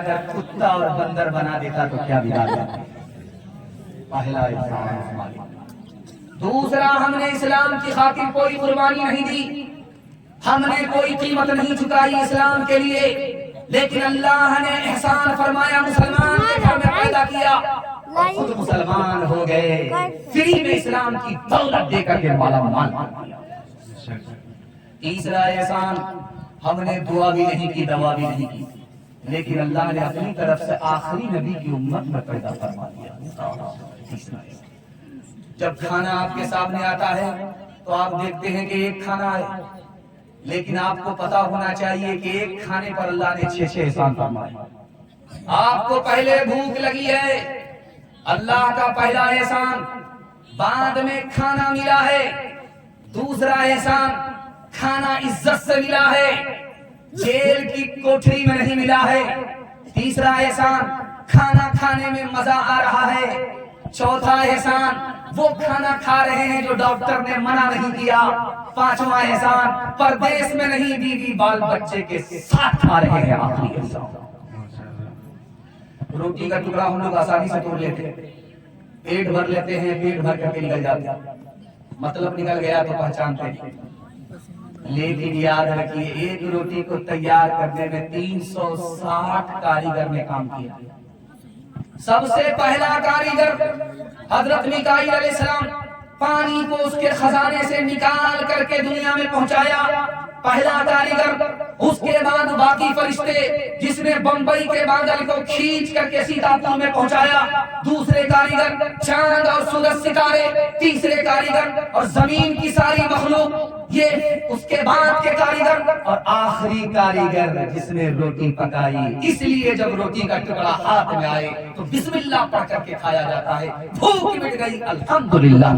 अगर कुत्ता और बंदर बना देता तो क्या बिगाड़ता। पहला इस्लाम। दूसरा, हमने इस्लाम की खातिर कोई कुर्बानी नहीं दी, हमने कोई कीमत नहीं चुकाई इस्लाम के लिए, लेकिन अल्लाह ने एहसान फरमाया, मुसलमान के घर में पैदा किया और खुद मुसलमान हो गए, फ्री में इस्लाम की दौलत देकर के माला माल। तीसरा एहसान, हमने दुआ भी नहीं की, दवा भी नहीं की, लेकिन अल्लाह ने अपनी तरफ से आखिरी नबी की उम्मत में पैदा फरमा दिया। जब खाना आपके सामने आता है तो आप देखते हैं कि एक खाना है, लेकिन आपको पता होना चाहिए कि एक खाने पर अल्लाह ने 6 एहसान फरमाए। आपको पहले भूख लगी है, अल्लाह का पहला एहसान, बाद में खाना मिला है। दूसरा एहसान, खाना इज्जत से मिला है, जेल की कोठरी में नहीं मिला है। तीसरा एहसान, खाना खाने में मजा आ रहा है। चौथा एहसान, वो खाना खा रहे हैं जो डॉक्टर ने मना नहीं किया। पांचवा एहसान, परदेश में नहीं, बीवी बाल बच्चे के साथ खा रहे हैं। आखिरी एहसान, रोटी का टुकड़ा हम लोग आसानी से तोड़ लेते हैं, पेट भर लेते हैं, पेट भर करके निकल जाते हैं, मतलब निकल गया तो पहचानते हैं। लेकिन याद रखिए, एक रोटी को तैयार करने में 360 कारीगर ने काम किया। सबसे पहला कारीगर हजरत मिकाईल अलैहिस्सलाम, पानी को उसके खजाने से निकाल करके दुनिया में पहुंचाया, पहला कारीगर। उसके बाद बाकी फरिश्ते, जिसने बंबई के बादल को खींच करके सीतापुर में पहुंचाया। दूसरे कारीगर चांद और सूरज सितारे, तीसरे कारीगर और जमीन की सारी मखलूक, ये उसके बाद के कारीगर, और आखिरी कारीगर जिसने रोटी पकाई। इसलिए जब रोटी का टुकड़ा हाथ में आए तो बिस्मिल्लाह पढ़ करके खाया जाता है। भूख मिट गई, अल्हम्दुलिल्लाह।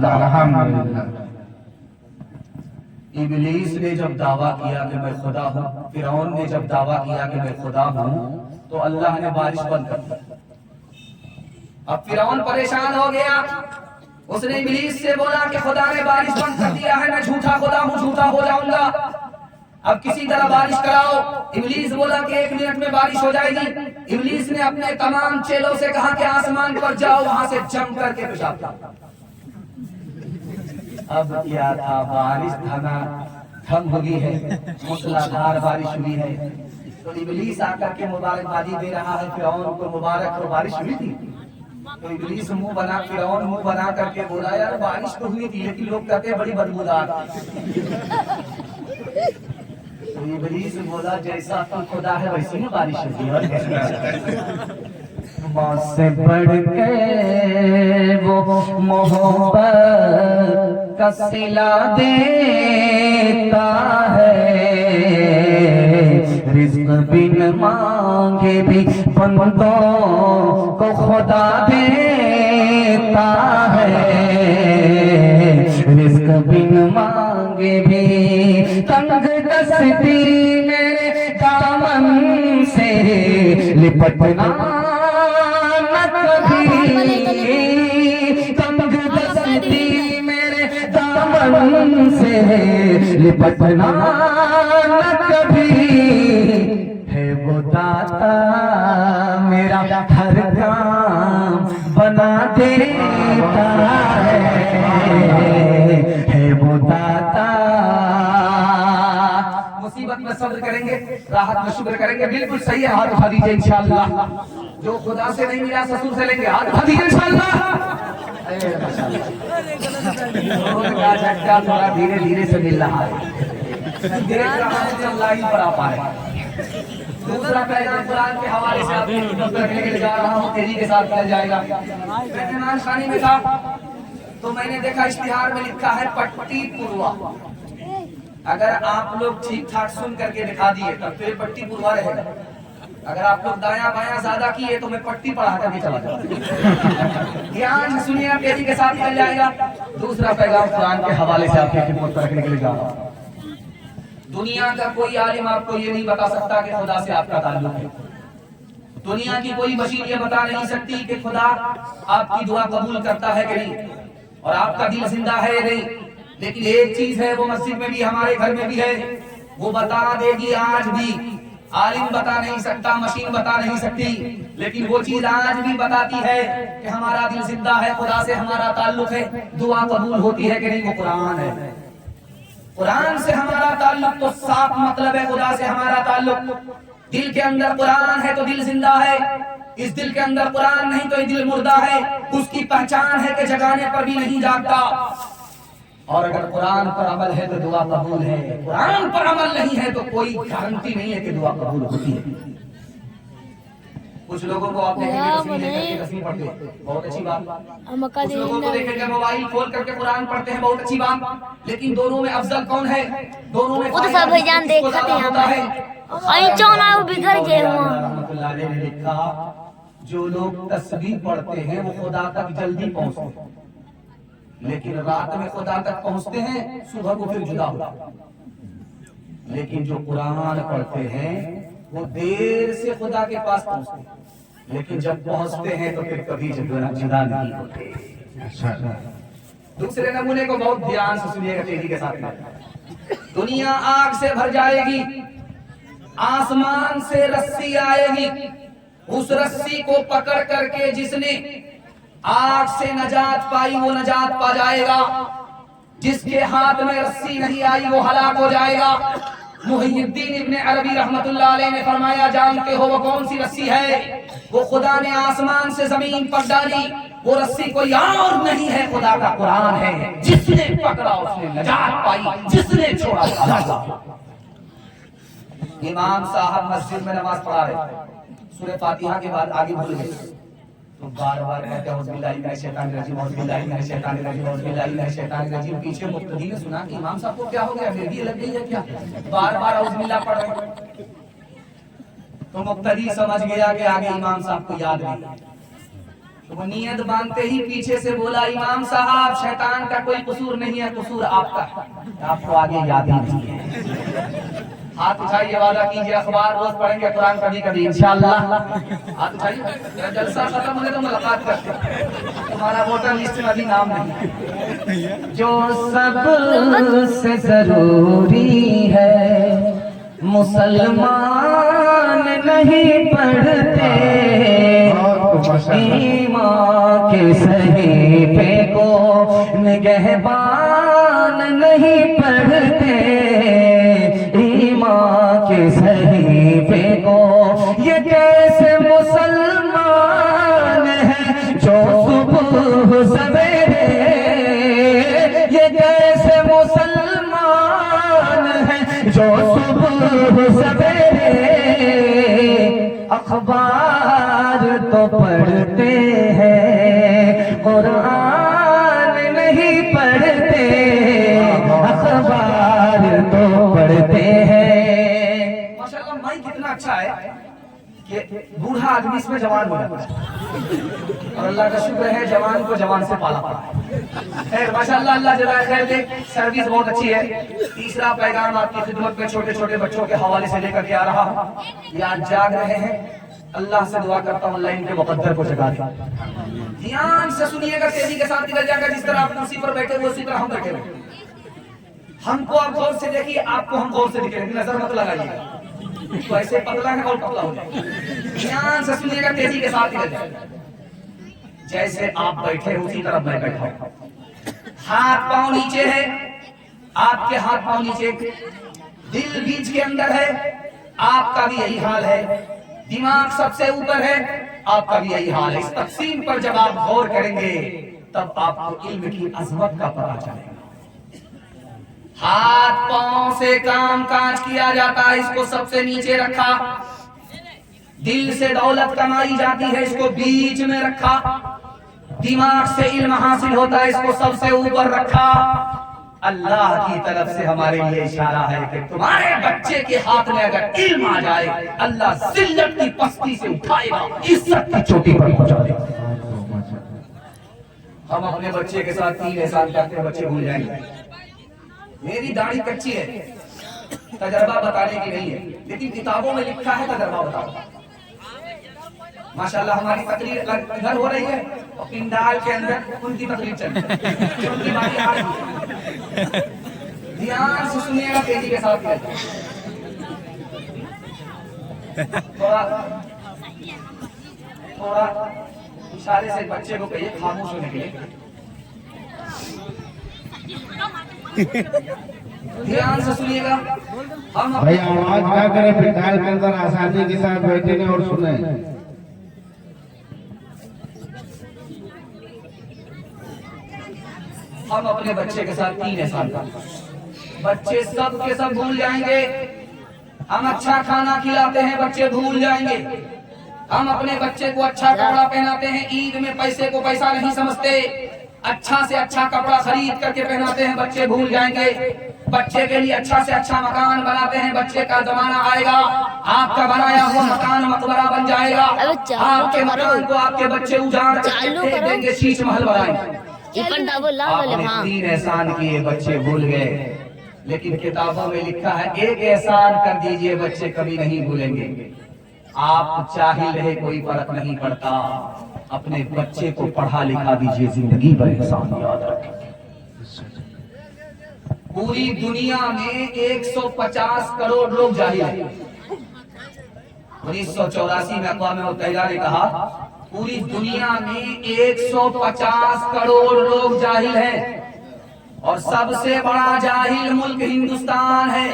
इब्लीस ने जब दावा किया कि मैं खुदा हूँ, फिरौन ने जब दावा किया कि मैं खुदा हूँ, तो अल्लाह ने बारिश बंद कर दी। अब फिरौन परेशान हो गया, उसने इब्लीस से बोला कि खुदा ने बारिश बंद कर दिया है, मैं झूठा खुदा हूँ, झूठा हो जाऊंगा, अब किसी तरह बारिश कराओ। इब्लीस बोला कि 1 मिनट में बारिश हो जाएगी। इब्लीस ने अपने तमाम चेलों से कहा कि आसमान पर जाओ, वहां से जम करके पेशाब करो। अब क्या था, बारिश थम हुई है, मूसलाधार बारिश हुई है। तो इब्लीस आकर के मुबारकबादी दे रहा है, फिरौन को मुबारक हो, बारिश हुई थी। तो इब्लीस फिरौन मुंह बना करके बोला, यार बारिश तो हुई थी, लेकिन लोग कहते हैं बड़ी बदबूदार। तो इब्लीस बोला, जैसा तू खुदा है वैसी ही बारिश होती है। मौत से बढ़ के वो मोहब्बत का सिला देता है, रिज़्क़ बिन मांगे भी बंदों को खुदा देता है, रिज़्क़ बिन मांगे भी। तंग दस्ती मेरे दामन से लिपटना से लिपटना न कभी, है वो दाता मेरा हर काम बना देता है वो दाता। मुसीबत में सब्र करेंगे, राहत में शुक्र करेंगे, बिल्कुल सही है। हाथ उठा दीजिए इंशाअल्लाह। जो खुदा से नहीं मिला ससुर से लेंगे, हाथ उठा दीजिए इंशाअल्लाह। थोड़ा धीरे धीरे से मिल रहा है, लाइन पर आ पाए। दूसरा पैगाम कुरान के हवाले से आपको रखने के लिए जा रहा हूँ, तेजी के साथ किया जाएगा। मेहमान खानी में था तो मैंने देखा इश्तिहार में लिखा है पट्टी पुरवा। अगर आप लोग ठीक ठाक सुन करके दिखा दिए तब फिर पट्टी पुरवा रहेगा। अगर आप लोग दाया बाया ज्यादा किए तो मैं पट्टी पढ़ा करके चला जाऊंगा। ध्यान से सुनिए, तेजी के साथ चल जाएगा। दूसरा पैगाम कुरान के हवाले से आपके खिदमत पर रखने के लिए जा रहा हूँ। दुनिया का कोई आलिम आपको ये नहीं बता सकता कि खुदा से आपका ताल्लुक है। दुनिया की कोई मशीन ये बता नहीं सकती कि खुदा आपकी दुआ कबूल करता है कि नहीं, और आपका दिल जिंदा है या नहीं। लेकिन एक चीज है, वो मस्जिद में भी हमारे घर में भी है, वो बता देगी आज भी आलिम बता नहीं सकता, मशीन बता नहीं सकती, लेकिन वो चीज आज भी बताती है कि हमारा दिल जिंदा है, खुदा से हमारा ताल्लुक है, दुआ कबूल होती है कि नहीं, वो कुरान है। कुरान से हमारा ताल्लुक तो साफ मतलब है, खुदा से हमारा ताल्लुक। दिल के अंदर कुरान है तो दिल जिंदा है, इस दिल के अंदर कुरान नहीं तो ये दिल मुर्दा है। उसकी पहचान है कि जगाने पर भी नहीं जागता। और अगर कुरान पर अमल है तो दुआ कबूल है, कुरान पर अमल नहीं है तो कोई गारंटी नहीं है कि दुआ कबूल होती है। कुछ लोगों को आप देखेंगे तस्वीर पढ़ते हैं, बहुत अच्छी बात। कुछ लोगों को देखेंगे मोबाइल खोल करके कुरान पढ़ते हैं, बहुत अच्छी बात। लेकिन दोनों में अफजल कौन है? दोनों में भाईजान देखते हैं ने लिखा, जो लोग तस्बीह पढ़ते हैं वो खुदा तक जल्दी पहुंचते हैं, लेकिन रात में खुदा तक पहुंचते हैं, सुबह को फिर जुदा होता है। लेकिन जो कुरान पढ़ते हैं वो देर से खुदा के पास पहुंचते हैं, लेकिन जब पहुंचते हैं तो फिर कभी जुदा नहीं होते। दूसरे नमूने को बहुत ध्यान से सुनिएगा, तेजी के साथ में। दुनिया आग से भर जाएगी, आसमान से रस्सी आएगी, उस रस्सी को पकड़ करके जिसने आग से नजात पाई वो नजात पा जाएगा, जिसके हाथ में रस्सी नहीं आई वो हलाक हो जाएगा। मुहियुद्दीन इब्ने अरबी रहमतुल्लाह अलैह ने फरमाया, जानते हो वो कौन सी रस्सी है? वो खुदा ने आसमान से जमीन पर डाली, वो रस्सी कोई और नहीं है, खुदा का कुरान है। जिसने पकड़ा उसने नजात पाई, जिसने छोड़ा हलाक। इमाम साहब मस्जिद में नमाज पढ़ा रहे, सूरह फातिहा के बाद आगे भूल गए तो बार-बार कहते हैं औज़ुबिल्लाहि मिनश शैतानिर रजीम, औज़ुबिल्लाहि मिनश शैतानिर रजीम, औज़ुबिल्लाहि मिनश शैतानिर रजीम। पीछे मुक्तदी ने सुना कि इमाम साहब को क्या हो गया, मेरी लग गई है क्या, बार-बार औज़ुबिल्लाह पढ़ रहे। तो मुक्तदी समझ गया कि आगे इमाम साहब को याद नहीं, तो वो नियत बांधते ही पीछे से बोला, इमाम साहब शैतान का कोई कसूर नहीं है, कसूर आपका, आपको आगे याद ही नहीं है। हाथ उठाइए, वादा कीजिए, अखबार रोज पढ़ेंगे, कुरान कभी कभी इंशाअल्लाह। हाथ उठाइए, जलसा खत्म होने तो मुलाकात करते हैं, तुम्हारा वोटर लिस्ट में अभी नाम नहीं। जो सबसे जरूरी है मुसलमान नहीं पढ़ते, ईमान के सहीफे को निगहबान नहीं पढ़ते, के सहीफे को। ये कैसे मुसलमान है जो सुबह सवेरे, ये कैसे मुसलमान है जो सुबह सवेरे अखबार तो पढ़ते हैं, कुरान नहीं पढ़ते, अखबार तो पढ़ते हैं। माशाल्लाह माइक कितना अच्छा है कि बूढ़ा आदमी इसमें जवान हो जाता है, और अल्लाह का शुक्र है जवान को जवान से पाला पड़ा है। माशाल्लाह, अल्लाह जज़ाए खैर दे, सर्विस बहुत अच्छी है। तीसरा पैगाम आपकी खिदमत में छोटे छोटे बच्चों के हवाले से लेकर के आ रहा हूँ। ये आज जाग रहे हैं, अल्लाह से दुआ करता हूँ अल्लाह इनके मुकद्दर को जगा दे। ध्यान से सुनिएगा, तेजी के साथ निकल जाएगा। जिस तरह आप कुर्सी पर बैठे हुए उसी तरह हम बैठे हुए, हमको आप गौर से देखिए, आपको हम गौर से दिखेंगे, नजर मत लगाइएगा, तो ऐसे पतला है और पतला हो जाए। ध्यान से सुनिएगा, तेजी के साथ निकल जाएगा। जैसे आप बैठे उसी तरह मैं बैठा हूं, हाथ पांव नीचे है, आपके हाथ पांव नीचे, दिल बीच के अंदर है, आपका भी यही हाल है, दिमाग सबसे ऊपर है, आपका भी यही हाल है। इस तक़सीम पर जब आप गौर करेंगे तब आपको इल्म की अजमत का पता चलेगा। हाथ पांव से काम काज किया जाता है, इसको सबसे नीचे रखा। दिल से दौलत कमाई जाती है, इसको बीच में रखा। दिमाग से इल्म हासिल होता है, इसको सबसे ऊपर रखा। अल्लाह की तरफ से हमारे लिए इशारा है कि तुम्हारे बच्चे के हाथ में अगर इल्म आ जाए, अल्लाह जिल्लत की पस्ती से उठाएगा, इज्जत की चोटी पर पहुंचा देगा। हम अपने बच्चे के साथ 3 एहसान करते हैं, बच्चे भूल जाएंगे। मेरी दाढ़ी कच्ची है, तजर्बा बताने की नहीं है, लेकिन किताबों में लिखा है तजर्बा बताओ। माशाल्लाह हमारी तकरीर इधर हो रही है और पिंडाल के अंदर उनकी तकरीर चल रही है, उनकी बारी आ रही है। ध्यान से सुनिएगा, तेजी के साथ। थोड़ा थोड़ा इशारे से बच्चे को कहिए खामोश होने के लिए। ध्यान से सुनिएगा। हम भाई आवाज क्या करें, पंडाल के अंदर आसानी के साथ बैठे नहीं और सुने। हम अपने बच्चे के साथ 3 एहसान करते हैं, बच्चे सब के सब भूल जाएंगे। हम अच्छा खाना खिलाते हैं, बच्चे भूल जाएंगे। हम अपने बच्चे को अच्छा कपड़ा पहनाते हैं, ईद में पैसे को पैसा नहीं समझते। अच्छा से अच्छा कपड़ा खरीद करके पहनाते हैं, बच्चे भूल जाएंगे। बच्चे के लिए अच्छा से अच्छा मकान बनाते हैं, बच्चे का जमाना आएगा आपका बनाया हुआ मकान मकबरा बन जाएगा। आपके मकान को आपके बच्चे उजाड़ करके फेंक देंगे, शीश महल बनाएंगे। आपने 3 एहसान किए, बच्चे भूल गए। लेकिन किताबों में लिखा है एक एहसान कर दीजिए, बच्चे कभी नहीं भूलेंगे। आप चाहिए रहे कोई फर्क नहीं पड़ता, अपने बच्चे को पढ़ा लिखा दीजिए, जिंदगी भर एहसान याद रखें। पूरी दुनिया में 150 करोड़ लोग जाहिल हैं। 1984 में अक़वाम मुत्तहिदा ने कहा पूरी दुनिया में 150 करोड़ लोग जाहिल हैं और सबसे बड़ा जाहिल मुल्क हिंदुस्तान है।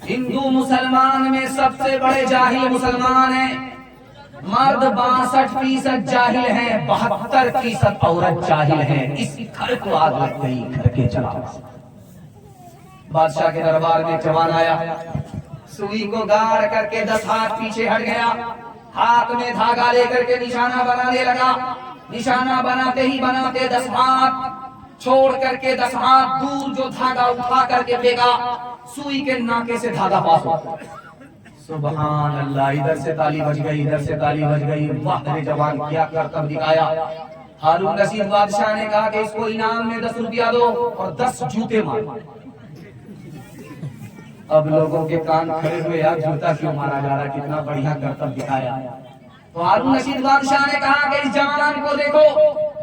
हिंदू मुसलमान में सबसे बड़े जाहिल मुसलमान हैं। मर्द 62% जाहिल हैं, 72% औरत जाहिल हैं। इस घर को आग लग गई, घर के चला। बादशाह के दरबार में जवान आया, सुई को गाड़ करके 10 हाथ पीछे हट गया, हाथ में धागा लेकर के निशाना बनाने लगा। निशाना बनाते ही बनाते 10 हाथ छोड़ करके 10 हाथ दूर जो धागा उठा करके फेंका, सुई के नाके से धागा पास हो। सुभान अल्लाह, इधर से ताली बज गई, इधर से ताली बज गई। वाह रे जवान, क्या करतब दिखाया। हारून रशीद बादशाह ने कहा कि इसको इनाम में 10 रुपया दो और 10 जूते मारो। अब लोगों के कान खड़े हुए, यार जूता क्यों मारा जा रहा, कितना बढ़िया करतब दिखाया। तो हारून रशीद बादशाह ने कहा कि इस जवान को देखो,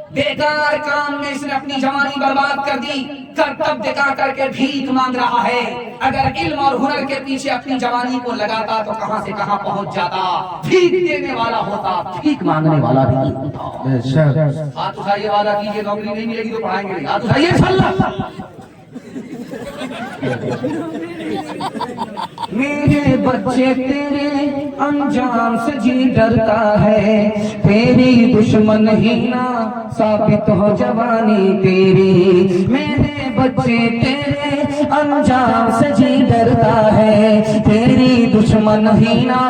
बेकार काम में इसने अपनी जवानी बर्बाद कर दी, करतब दिखा करके भीख मांग रहा है। अगर इल्म और हुनर के पीछे अपनी जवानी को लगाता तो कहां से कहां पहुंच जाता। भीख देने वाला होता, भीख मांगने वाला भी नहीं होता। हाथ उठाइए, वादा कीजिए, नौकरी नहीं मिलेगी तो पढ़ाएंगे नहीं। हाथ उठाइए, मेरे बच्चे तेरे अंजाम से जी डरता है, तेरी दुश्मन ही ना साबित हो जवानी तेरी। मेरे बच्चे तेरे अंजाम से जी डरता है, तेरी दुश्मन ही ना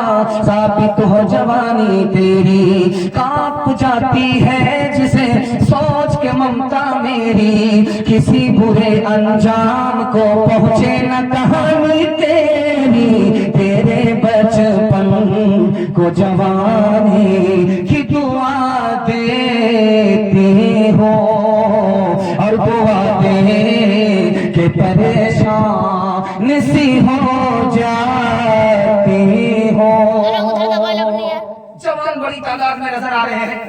साबित हो जवानी तेरी। कांप जाती है जिसे सोच के ममता मेरी, किसी बुरे अंजाम को पहुंचे न कहानी तेरी। तेरे बचपन को जवानी की दुआ देती हो और दुआ दे के परेशान सी हो जाती हो। जवान बड़ी तादाद में नजर आ रहे हैं,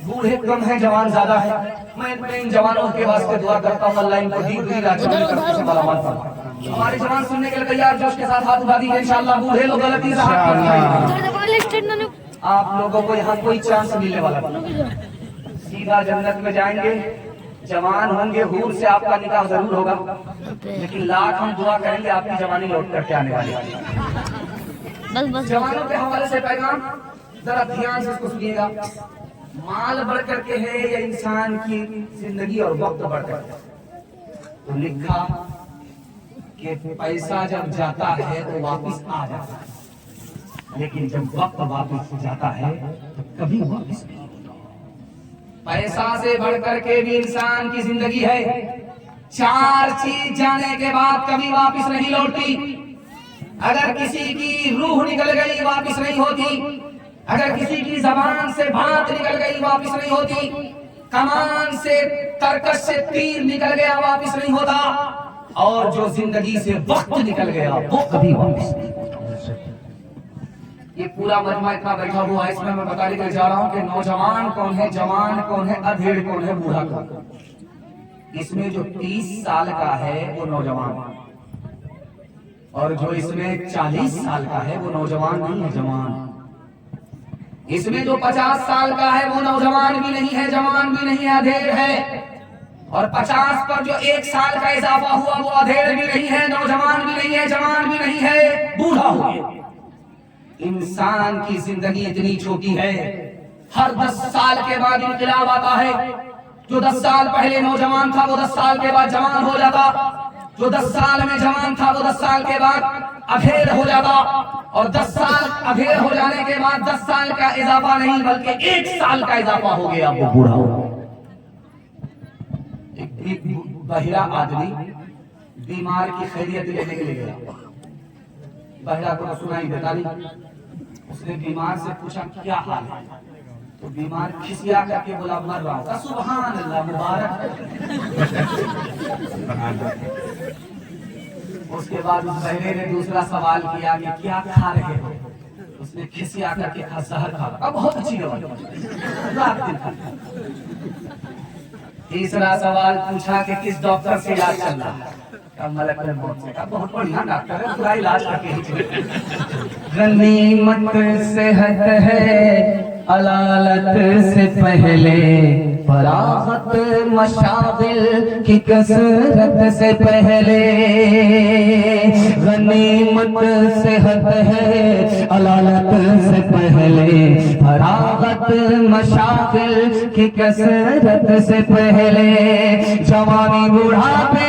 बूढ़े कम है, जवान ज्यादा है। मैं इन जवानों के वास्ते दुआ करता हूँ, अल्लाह इनको दीन दुनिया राजनीति वाला मान फरमाए। हमारे जवान सुनने के लिए तैयार, जोश के साथ हाथ उठा दीजिए। इंशाअल्लाह बूढ़े लोग गलती से हाथ मत उठाइए। आप लोगों को यहाँ कोई चांस मिलने वाला नहीं, सीधा जन्नत में जाएंगे। जवान होंगे, हूर से आपका निकाह जरूर होगा, लेकिन लाख हम दुआ करेंगे आपकी जवानी लौट करके आने वाली है। जवानों के हवाले से पैगाम जरा ध्यान से इसको सुनिएगा। माल बढ़ करके है या इंसान की जिंदगी और वक्त बढ़ करके। तो लिखा कि पैसा जब जाता है तो वापस आ जाता है, लेकिन जब वक्त वापस जाता है तो कभी वापस नहीं आता। पैसा से बढ़ करके भी इंसान की जिंदगी है। 4 चीज जाने के बाद कभी वापस नहीं लौटती। अगर किसी की रूह निकल गई वापस नहीं होती, अगर किसी की जबान से बात निकल गई वापस नहीं होती, कमान से तरकश से तीर निकल गया वापस नहीं होता, और जो जिंदगी से वक्त निकल गया वो कभी वापस नहीं होता। ये पूरा मजमा इतना बैठा हुआ है, इसमें मैं बताने के जा रहा हूँ कि नौजवान कौन है, जवान कौन है, अधेड़ कौन है, बूढ़ा कौन है। इसमें जो 30 साल का है वो नौजवान, और जो इसमें 40 साल का है वो नौजवान नहीं है, जवान। इसमें जो 50 साल का है वो नौजवान भी नहीं है, जवान भी नहीं है, अधेड़ है। और 50 पर जो 1 साल का इजाफा हुआ वो अधेड़ भी नहीं है, नौजवान भी नहीं है, जवान भी नहीं है, बूढ़ा हो गया। इंसान की जिंदगी इतनी छोटी है, हर 10 साल के बाद इनकलाब आता है। जो 10 साल पहले नौजवान था वो 10 साल के बाद जवान हो जाता, जो 10 साल में जवान था वो 10 साल के बाद अधेड़ हो जाता, और 10 साल अधेड़ हो जाने के बाद 10 साल का इजाफा नहीं बल्कि 1 साल का इजाफा हो गया, वो बूढ़ा हो गया। एक बहिरा आदमी बीमार की खैरियत लेने के लिए गया। बहिरा को सुनाई देता नहीं, उसने बीमार से पूछा क्या हाल है, तो बीमार खिसिया करके बोला मर रहा हूं। सुभान अल्लाह, मुबारक। उसके बाद उस बहरे ने दूसरा सवाल किया कि क्या खा रहे हो, उसने खिसिया करके कहा जहर खा रहा। अब बहुत अच्छी दवा। तीसरा सवाल पूछा कि किस डॉक्टर से इलाज चल रहा है, मलकुल मौत से। कहा बहुत बढ़िया डॉक्टर है, पूरा इलाज करके। गनीमत सेहत है अलालत से पहले, फरागत मशागिल की कसरत से पहले। गनीमत सेहत है अलालत से पहले, फरागत मशागिल की कसरत से पहले। जवानी बुढ़ापे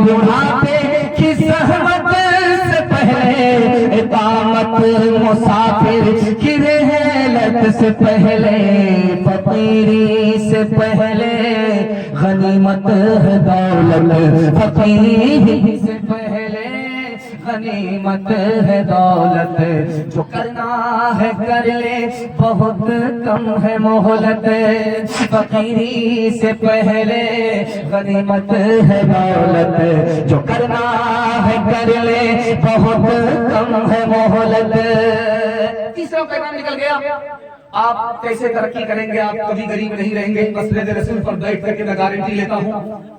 बुढ़ापे की सहमत से पहले, इकामत मुसाफिर की रहलत से पहले, फकीरी से पहले गनीमत है दौलत, फकीरी से पहले गनीमत है दौलत। जो करना है कर ले, बहुत कम है मोहलत, फकीरी से पहले गनीमत है दौलत। जो करना है कर ले, बहुत कम है मोहलत। तीसरा पैगाम निकल गया। आप कैसे तरक्की करेंगे, आप कभी गरीब नहीं रहेंगे। मसलद रसूल पर बैठ करके मैं गारंटी लेता हूँ,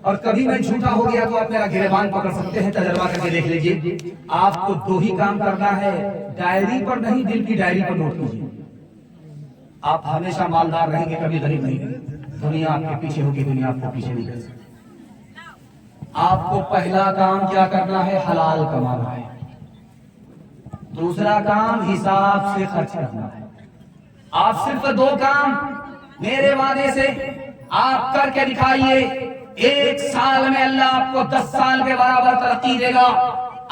और कभी मैं झूठा हो गया तो आप मेरा गिरबान पकड़ सकते हैं, तजर्बा करके देख लीजिए। आपको 2 ही काम करना है, डायरी पर नहीं, दिल की डायरी पर नोट कीजिए। आप हमेशा मालदार रहेंगे, कभी गरीब नहीं रहेंगे। दुनिया आपके पीछे होगी, दुनिया आपको पीछे नहीं कर सकती। आपको पहला काम क्या करना है, हलाल कमाना है। दूसरा काम हिसाब से खर्च करना है। आप सिर्फ 2 काम मेरे वादे से आप करके दिखाइए, 1 साल में अल्लाह आपको 10 साल के बराबर तरक्की देगा।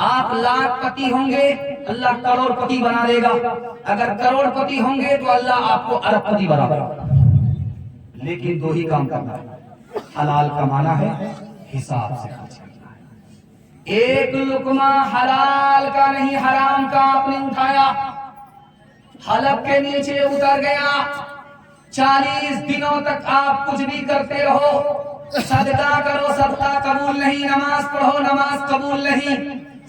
आप लाखपति होंगे, अल्लाह करोड़पति बना देगा। अगर करोड़पति होंगे तो अल्लाह आपको अरबपति बना देगा। लेकिन 2 ही काम करना है, हलाल कमाना है, हिसाब से खर्च करना है। एक लुकमा हलाल का नहीं, हराम का आपने उठाया, हलक के नीचे उतर गया। 40 दिनों तक आप कुछ भी करते रहो, सदका करो, सदका कबूल नहीं, नमाज पढ़ो, नमाज कबूल नहीं,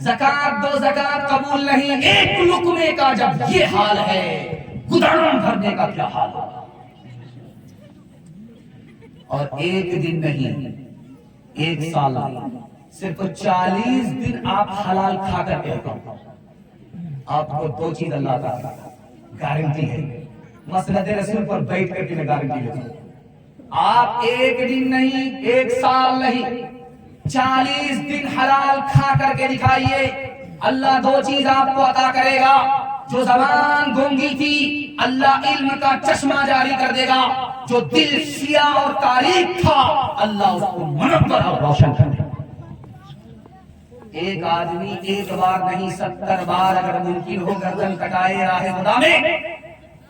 ज़कात दो, ज़कात कबूल नहीं। एक लुकमे का जब ये हाल है, गुदाम भरने का क्या हाल होगा। और एक दिन नहीं, 1 साल नहीं, सिर्फ 40 दिन आप हलाल खा करके रखो। आपको 2 चीज अल्लाह का गारंटी है, मसलद रसूल पर बैठ करके मैं गारंटी लेता हूं। आप एक दिन नहीं, 1 साल नहीं, 40 दिन हलाल खा करके दिखाइए, अल्लाह 2 चीज आपको अता करेगा। जो ज़बान गूंगी थी, अल्लाह इल्म का चश्मा जारी कर देगा। जो दिल शिया और तारीख था, अल्लाह उसको मुनव्वर और रोशन कर देगा। एक आदमी 1 बार नहीं 70 बार अगर मुमकिन हो गर्दन कटाए राहे खुदा में,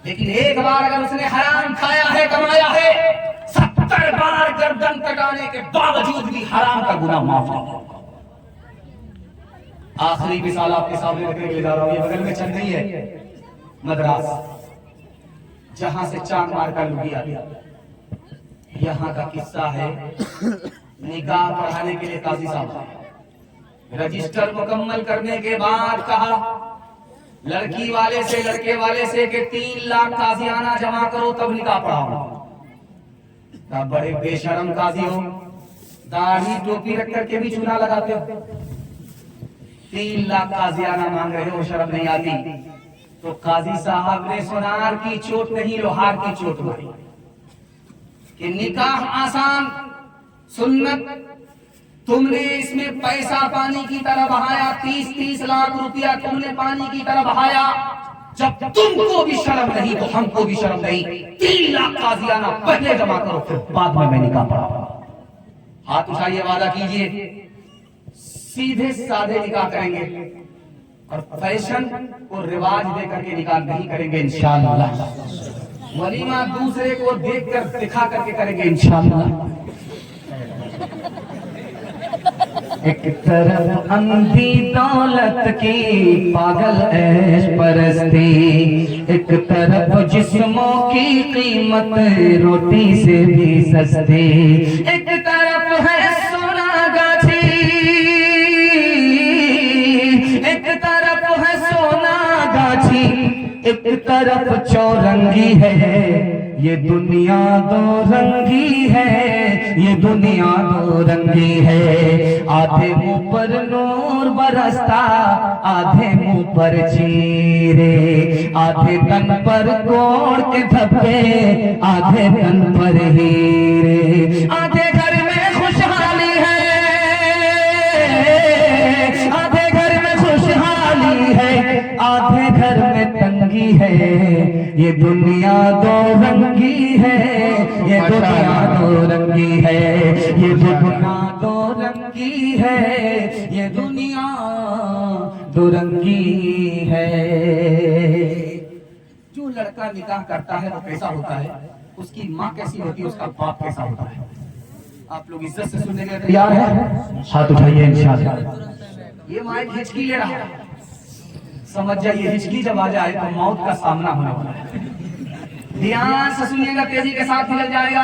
लेकिन 1 बार अगर उसने हराम खाया है, कमाया है, 70 बार गर्दन कटाने के बावजूद भी हराम का गुनाह माफ नहीं होगा। आखिरी मिसाल आपके सामने रखने के लिए जा रहा हूं। ये बगल में चल रही है मद्रास, जहां से चांद मार कर लुटी आ गया। यहाँ का किस्सा है, निकाह पढ़ाने के लिए काजी साहब रजिस्टर मुकम्मल करने के बाद कहा लड़की वाले से, लड़के वाले से कि 3 लाख काजियाना जमा करो तब निकाह पढ़ाऊंगा। का बड़े बेशरम काजी हो, दाढ़ी टोपी रख करके भी चूना लगाते हो। 3 लाख काजियाना मांग रहे हो, शर्म नहीं आती? तो काजी साहब ने सोनार की चोट नहीं लोहार की चोट मारी कि निकाह आसान, सुन्नत, तुमने इसमें पैसा पानी की तरह बहाया, 30-30 लाख रुपया तुमने पानी की तरह बहाया। जब तुमको भी शर्म नहीं तो हमको भी शर्म नहीं। 3 लाख काजियाना पहले जमा करो, फिर बाद में मैं निकाह पढ़ा। हाथ उठाइए, वादा कीजिए, सीधे साधे निकाह करेंगे और फैशन को रिवाज दे करके निकाह नहीं करेंगे इंशाअल्लाह। वलीमा दूसरे को देखकर दिखा करके करेंगे इंशाअल्लाह। एक तरफ अंधी दौलत की पागल ऐश परस्ती, एक तरफ जिस्मों की कीमत रोटी से भी सस्ती, एक तरफ है सोना गाछी, एक तरफ है सोना गाछी, एक तरफ चौरंगी है। ये दुनिया दो रंगी है, ये दुनिया दो रंगी है। आधे मुंह पर नूर बरसता, आधे मुंह पर चीरे, आधे तन पर गोड़ के धब्बे, आधे तन पर हीरे। आधे घर में खुशहाली है, आधे घर में खुशहाली है, आधे घर में तंगी है। ये दुनिया दो रंगी है, ये दुनिया दो रंगी है, ये दुनिया दो रंगी है, ये दुनिया दो रंगी है। जो लड़का निकाह करता है वो कैसा होता है, उसकी माँ कैसी होती है, उसका बाप कैसा होता है। आप लोग इज्जत से सुनने के लिए तैयार हैं? हाथ उठाइए इंशाअल्लाह। ये माइक हिचकी ले रहा है, समझ जाइए, हिचकी जब आ जाए तो मौत का सामना होने वाला है। ध्यान से सुनिएगा, तेजी के साथ निकल जाएगा।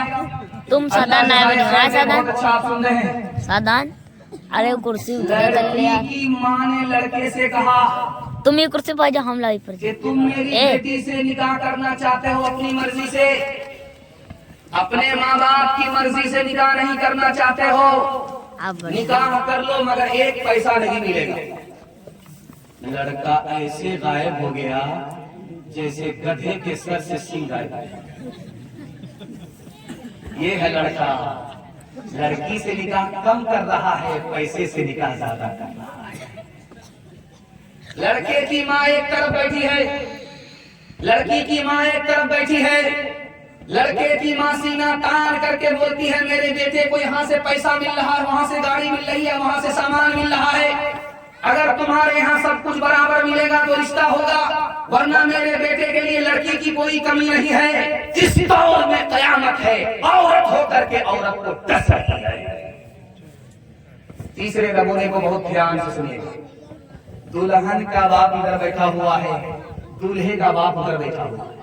तुम सादान आए बैठो। हाँ सादान, बहुत अच्छा आप सुन रहे हैं। सादान, अरे कुर्सी उतर ले लड़की यार। की माँ ने लड़के से कहा तुम ये कुर्सी पर जाओ, हम लाई पर कि तुम मेरी बेटी से निकाह करना चाहते हो अपनी मर्जी से, अपने माँ बाप की मर्जी से निकाह नहीं करना चाहते हो, अब निकाह कर लो मगर 1 पैसा नहीं मिलेगा। लड़का ऐसे गायब हो गया जैसे गधे के सर से सींग गायब। ये है लड़का, लड़की से निकाह कम कर रहा है, पैसे से निकाह ज्यादा कर रहा है। लड़के की माँ एक तरफ बैठी है, लड़की की माँ एक तरफ बैठी है। लड़के की माँ सीना तान करके बोलती है, मेरे बेटे को यहाँ से पैसा मिल रहा है, वहाँ से गाड़ी मिल रही है, वहाँ से सामान मिल रहा है। अगर तुम्हारे यहाँ सब कुछ बराबर मिलेगा तो रिश्ता होगा, वरना मेरे बेटे के लिए लड़की की कोई कमी नहीं है। इस दौर में कयामत है, औरत होकर के औरत को डस रखी है। तीसरे नमूने को बहुत ध्यान से सुनिएगा। दुल्हन का बाप इधर बैठा हुआ है, दूल्हे का बाप उधर बैठा हुआ है।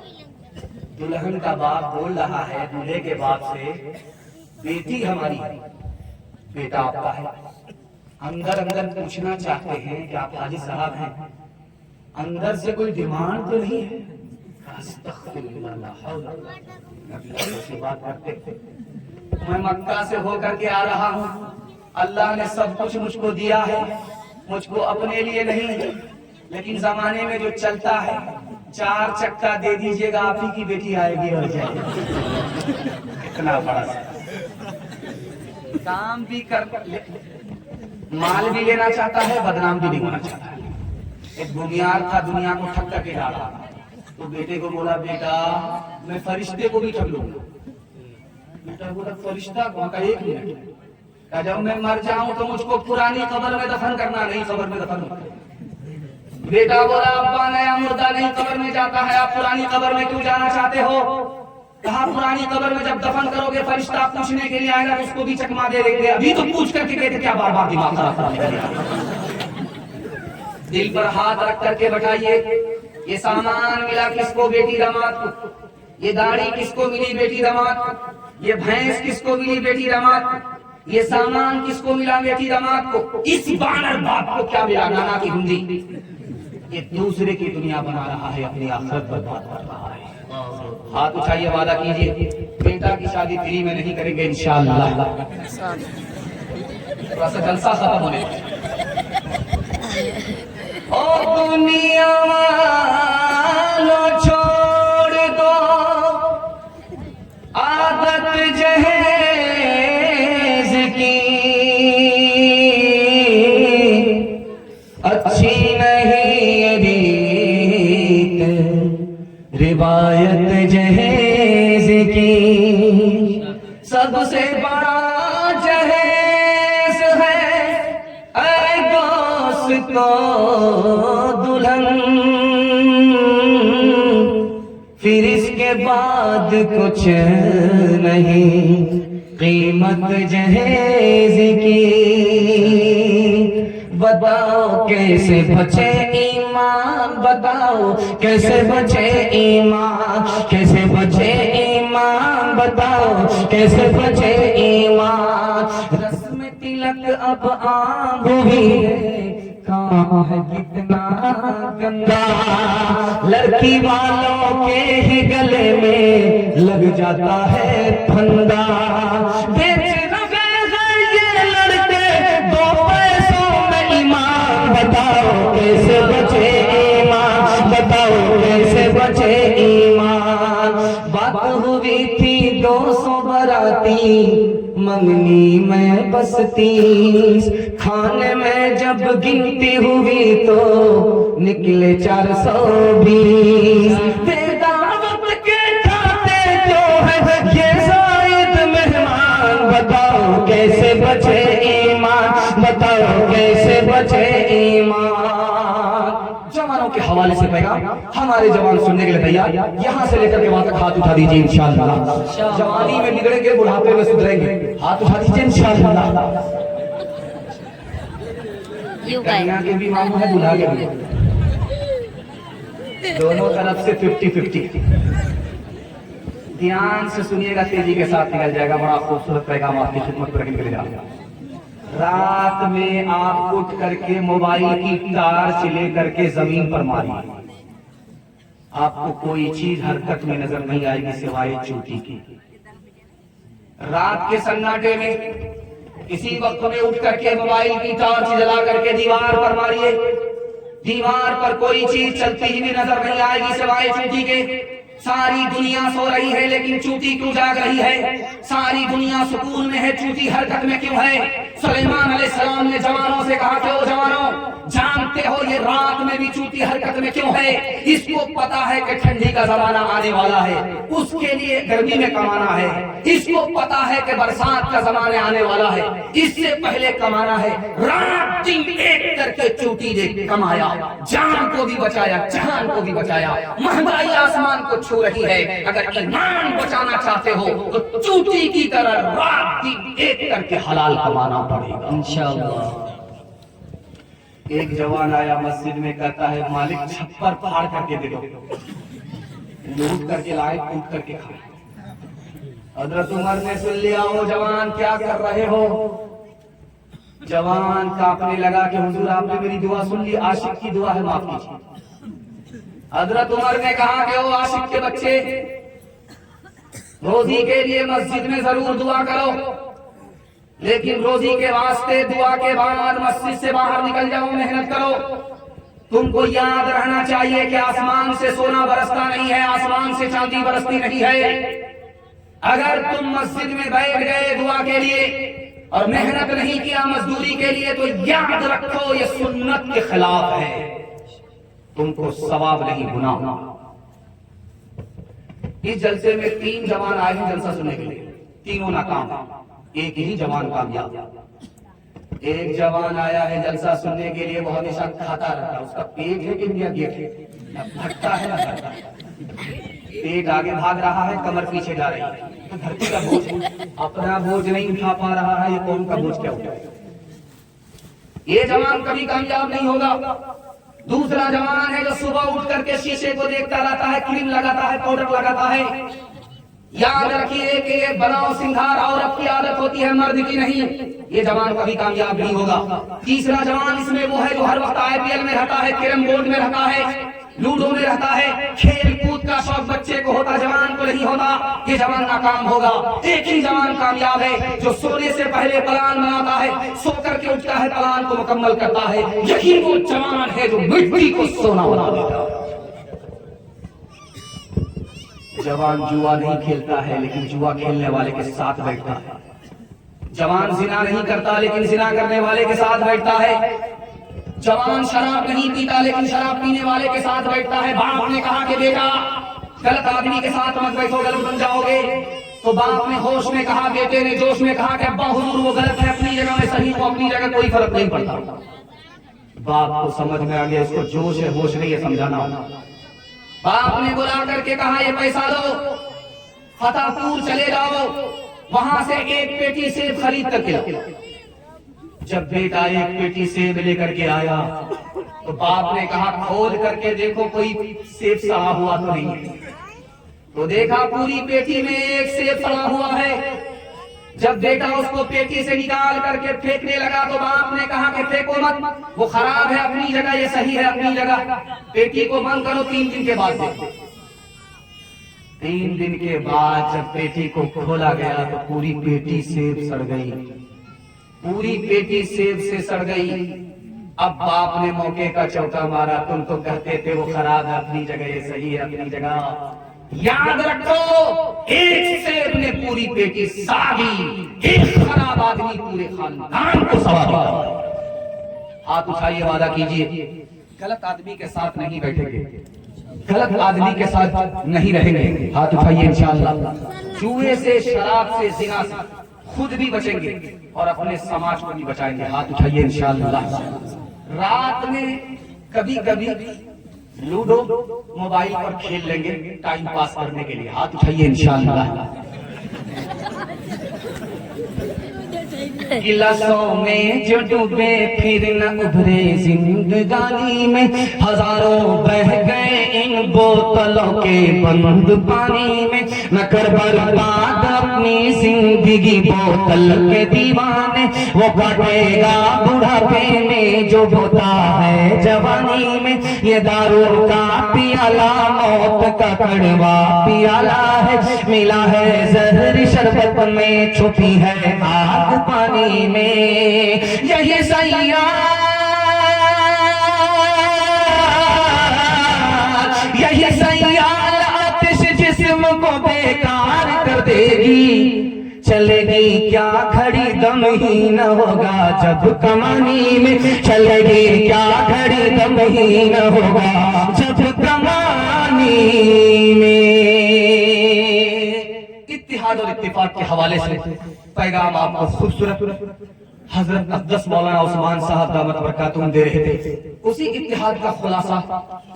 दुल्हन का बाप बोल रहा है दूल्हे के बाप से, बेटी हमारी है, बेटा आपका है। अंदर अंदर पूछना चाहते हैं कि आप हाजी साहब हैं, अंदर से कोई डिमांड तो नहीं है? से बात करते, मैं मक्का से होकर के आ रहा हूँ, अल्लाह ने सब कुछ मुझको दिया है, मुझको अपने लिए नहीं, लेकिन जमाने में जो चलता है 4 चक्का दे दीजिएगा, आप ही की बेटी आएगी और जाएगी। इतना बड़ा काम भी कर, माल भी लेना चाहता है, बदनाम भी नहीं होना चाहता है। एक बुनियाद था, दुनिया को ठग करके डाला, तो बेटे को बोला, बेटा मैं फरिश्ते को भी ठग लूंगा। बेटा बोला, फरिश्ता कौन? का 1 मिनट का, जब मैं मर जाऊं तो मुझको पुरानी कब्र में दफन करना, नहीं कब्र में दफन करना। बेटा बोला, अब्बा नया मुर्दा नहीं कब्र में जाता है, आप पुरानी कब्र में क्यों जाना चाहते हो? कहा, पुरानी कब्र में जब दफन करोगे फरिश्ता पूछने के लिए आएगा तो उसको भी चकमा दे देंगे, अभी तो पूछ करके कहते क्या बार बार दिमाग खराब कर। दिल पर हाथ रख करके बैठाइए। ये सामान मिला किसको? बेटी दामाद को। ये गाड़ी किसको मिली? बेटी दामाद को। ये भैंस किसको मिली? बेटी दामाद को। ये सामान किसको मिला? बेटी दामाद को। इस बानर बाप को क्या मिला? नाना की हुंडी। ये दूसरे की दुनिया बना रहा है, अपनी आखिरत बर्बाद कर रहा है। हाथ उठाइए, वादा कीजिए बेटा की शादी फ्री में नहीं करेंगे इंशाअल्लाह। थोड़ा सा जलसा खत्म होने ओ दुनिया वालों छोड़ दो आदत जहेज की, अच्छी नहीं रीत रिवायत जहेज की। सबसे बड़ा जहेज है ऐ दोस्तो दुल्हन, फिर इसके बाद कुछ नहीं कीमत जहेज की। बताओ कैसे बचे ईमान, बताओ कैसे बचे ईमान, कैसे बचे ईमान, बताओ कैसे बचे ईमान। रस्म तिलक अब आम हुई है, काम है कितना गंदा, लड़की वालों के ही गले में लग जाता है फंदा। बताओ कैसे बचे ईमान, बताओ कैसे बचे ईमान। बात हुई थी 200 बाराती, मंगनी में बस 30, खाने में जब गिनती हुई तो निकले 420। बेदावत के खाते जो है ये जायद मेहमान, बताओ कैसे बचे ईमान, बताओ कैसे बचे ईमान। जवानों के हवाले से पैगाम हमारे जवान सुनने के लिए तैयार, यहाँ से लेकर के वहां तक हाथ उठा दीजिए इंशाअल्लाह। जवानी में बिगड़ेंगे, बुढ़ापे में सुधरेंगे, हाथ उठा दीजिए इंशाअल्लाह। कन्या के भी मामू है, दूल्हा के भी, दोनों तरफ से 50-50। ध्यान से सुनिएगा, तेजी के साथ निकल जाएगा। बड़ा खूबसूरत पैगाम आपकी खिदमत पर निकल जाएगा। रात में आप उठ करके मोबाइल की टार्च ले करके जमीन पर मारिए, आपको कोई चीज हरकत में नजर नहीं आएगी सिवाय चूटी की। रात के सन्नाटे में इसी वक्त में उठ करके मोबाइल की टॉर्च जला करके दीवार पर मारिए, दीवार पर कोई चीज चलती हुई नजर नहीं आएगी सिवाय चूटी के। सारी दुनिया सो रही है लेकिन चूटी क्यों जाग रही है? सारी दुनिया सुकून में है, चूटी हरकत में क्यों है? सुलेमान अलैहिस्सलाम ने जवानों से कहा कि ओ जवानों, जानते हो ये रात में भी चूटी हरकत में क्यों है? इसको पता है कि ठंडी का जमाना आने वाला है, उसके लिए गर्मी में कमाना है। इसको पता है कि बरसात का जमाना आने वाला है, इससे पहले कमाना है। रात दिन एक करके चूटी दे कमाया, जान को भी बचाया, जान को भी बचाया। महंगाई आसमान को छू रही है, अगर ईमान बचाना चाहते हो तो चूटी की तरह रात दिन एक करके हलाल कमाना पड़ेगा इंशाअल्लाह। एक जवान आया मस्जिद में, कहता है मालिक छप्पर फाड़ करके दे दो, लूट करके लाए, कूट करके खाए। हजरत उमर ने सुन लिया, ओ जवान क्या कर रहे हो? जवान कांपने लगा कि हुजूर आपने मेरी दुआ सुन ली, आशिक की दुआ है, माफ कीजिए। हजरत उमर ने कहा कि ओ आशिक के बच्चे, रोजी के लिए मस्जिद में जरूर दुआ करो, लेकिन रोजी के वास्ते दुआ के बाद मस्जिद से बाहर निकल जाओ, मेहनत करो। तुमको याद रहना चाहिए कि आसमान से सोना बरसता नहीं है, आसमान से चांदी बरसती नहीं है। अगर तुम मस्जिद में बैठ गए दुआ के लिए और मेहनत नहीं किया मजदूरी के लिए, तो याद रखो ये सुन्नत के खिलाफ है, तुमको सवाब नहीं गुनाह। इस जलसे में 3 जवान आए हैं जलसा सुनने के लिए, तीनों नाकाम, एक ही जवान कामयाब। एक जवान आया है जलसा सुनने के लिए, वो हमेशा खाता रहता है, उसका पेट है कि इंडिया गेट है, न भटता है न भटता है। पेट आगे भाग रहा है, कमर पीछे जा रही है, तो धरती का बोझ, अपना बोझ नहीं उठा पा रहा है, ये कौन का बोझ क्या उठाए? ये जवान कभी कामयाब नहीं होगा। दूसरा जवान है जो सुबह उठ करके शीशे को देखता रहता है, क्रीम लगाता है, पाउडर लगाता है, याद रखिए कि ये बनाओ सिंघार औरत की आदत होती है, मर्द की नहीं। ये जवान कभी कामयाब नहीं होगा। तीसरा जवान इसमें वो है जो हर वक्त आईपीएल में रहता है, कैरम बोर्ड में रहता है, लूडो में रहता है, खेल कूद का शौक बच्चे को होता, जवान को नहीं होता। ये जवान नाकाम होगा। एक ही जवान कामयाब है जो सोने से पहले प्लान बनाता है, सो करके उठता है, प्लान को मुकम्मल करता है। यही वो जवान है जो मिट्टी को सोना बना देता है। जवान जुआ नहीं खेलता है, लेकिन जुआ खेलने वाले के साथ बैठता है। जवान जिना नहीं करता, लेकिन जिना करने वाले के साथ बैठता है। जवान शराब नहीं पीता, लेकिन शराब पीने वाले के साथ बैठता है। बाप ने कहा कि बेटा गलत आदमी के साथ मत बैठो, गलत बन जाओगे। तो बाप ने होश में कहा, बेटे ने जोश में कहा कि अब्बा हुजूर वो गलत है, अपनी जगह में सही, वो अपनी जगह, कोई फर्क नहीं पड़ता। बाप को समझ में आ गया इसको जोश है, होश नहीं है, समझाना होगा। बाप ने बुला करके कहा, ये पैसा लो, फतेहपुर चले जाओ, वहां से एक पेटी सेब खरीद करके लाओ। जब बेटा एक पेटी सेब लेकर के आया तो बाप ने कहा, खोल करके देखो कोई सेब सड़ा हुआ तो नहीं है। तो देखा पूरी पेटी में एक सेब सड़ा हुआ है। जब बेटा उसको पेटी से निकाल करके फेंकने लगा तो बाप ने कहा कि फेंको मत, वो खराब है अपनी जगह, ये सही है अपनी जगह, पेटी को बंद करो, 3 दिन के बाद देखो। 3 दिन के बाद जब पेटी को खोला गया तो पूरी पेटी सेब सड़ गई, पूरी पेटी सेब से सड़ गई। अब बाप ने मौके का चौका मारा, तुम तो कहते थे वो खराब है अपनी जगह, ये सही है अपनी जगह। याद रखो, एक सेब ने पूरी पेटी साड़ी, एक खराब आदमी पूरे खानदान को सवा दिया। हाथ उठाइए, वादा कीजिए गलत आदमी के साथ नहीं बैठेंगे, गलत आदमी के साथ नहीं रहेंगे। हाथ उठाइए इंशाअल्लाह। जुए से, शराब से, जिना से खुद भी बचेंगे और अपने समाज को भी बचाएंगे। हाथ उठाइए इंशाअल्लाह। रात में कभी कभी लूडो मोबाइल पर खेल लेंगे टाइम पास करने के लिए। हाथ उठाइए इंशाअल्लाह। गिलासों में जो डूबे फिर न उभरे जिंदगानी में, हजारों बह गए इन बोतलों के बंद पानी में। न कर बर्बाद अपनी जिंदगी बोतल के दीवाने, वो काटेगा बुढ़ापे में जो होता है जवानी में। ये दारू का पियाला मौत का कड़वा पियाला है, मिला है जहर शरबत में, छुपी है आग पानी में। यही सैया, यही सैयाल आतिश जिस्म को बेकार कर देगी। चलेगी क्या घड़ी दम ही न होगा जब कमानी में, चलेगी क्या घड़ी दम ही न होगा जब कमानी में। इत्तिहाद और इत्तिफाक के हवाले से पैगाम आपको खूबसूरत हजरत अक़दस मौलाना उस्मान साहब दामत बरकातुहू दे रहे थे। उसी इत्तिहाद का खुलासा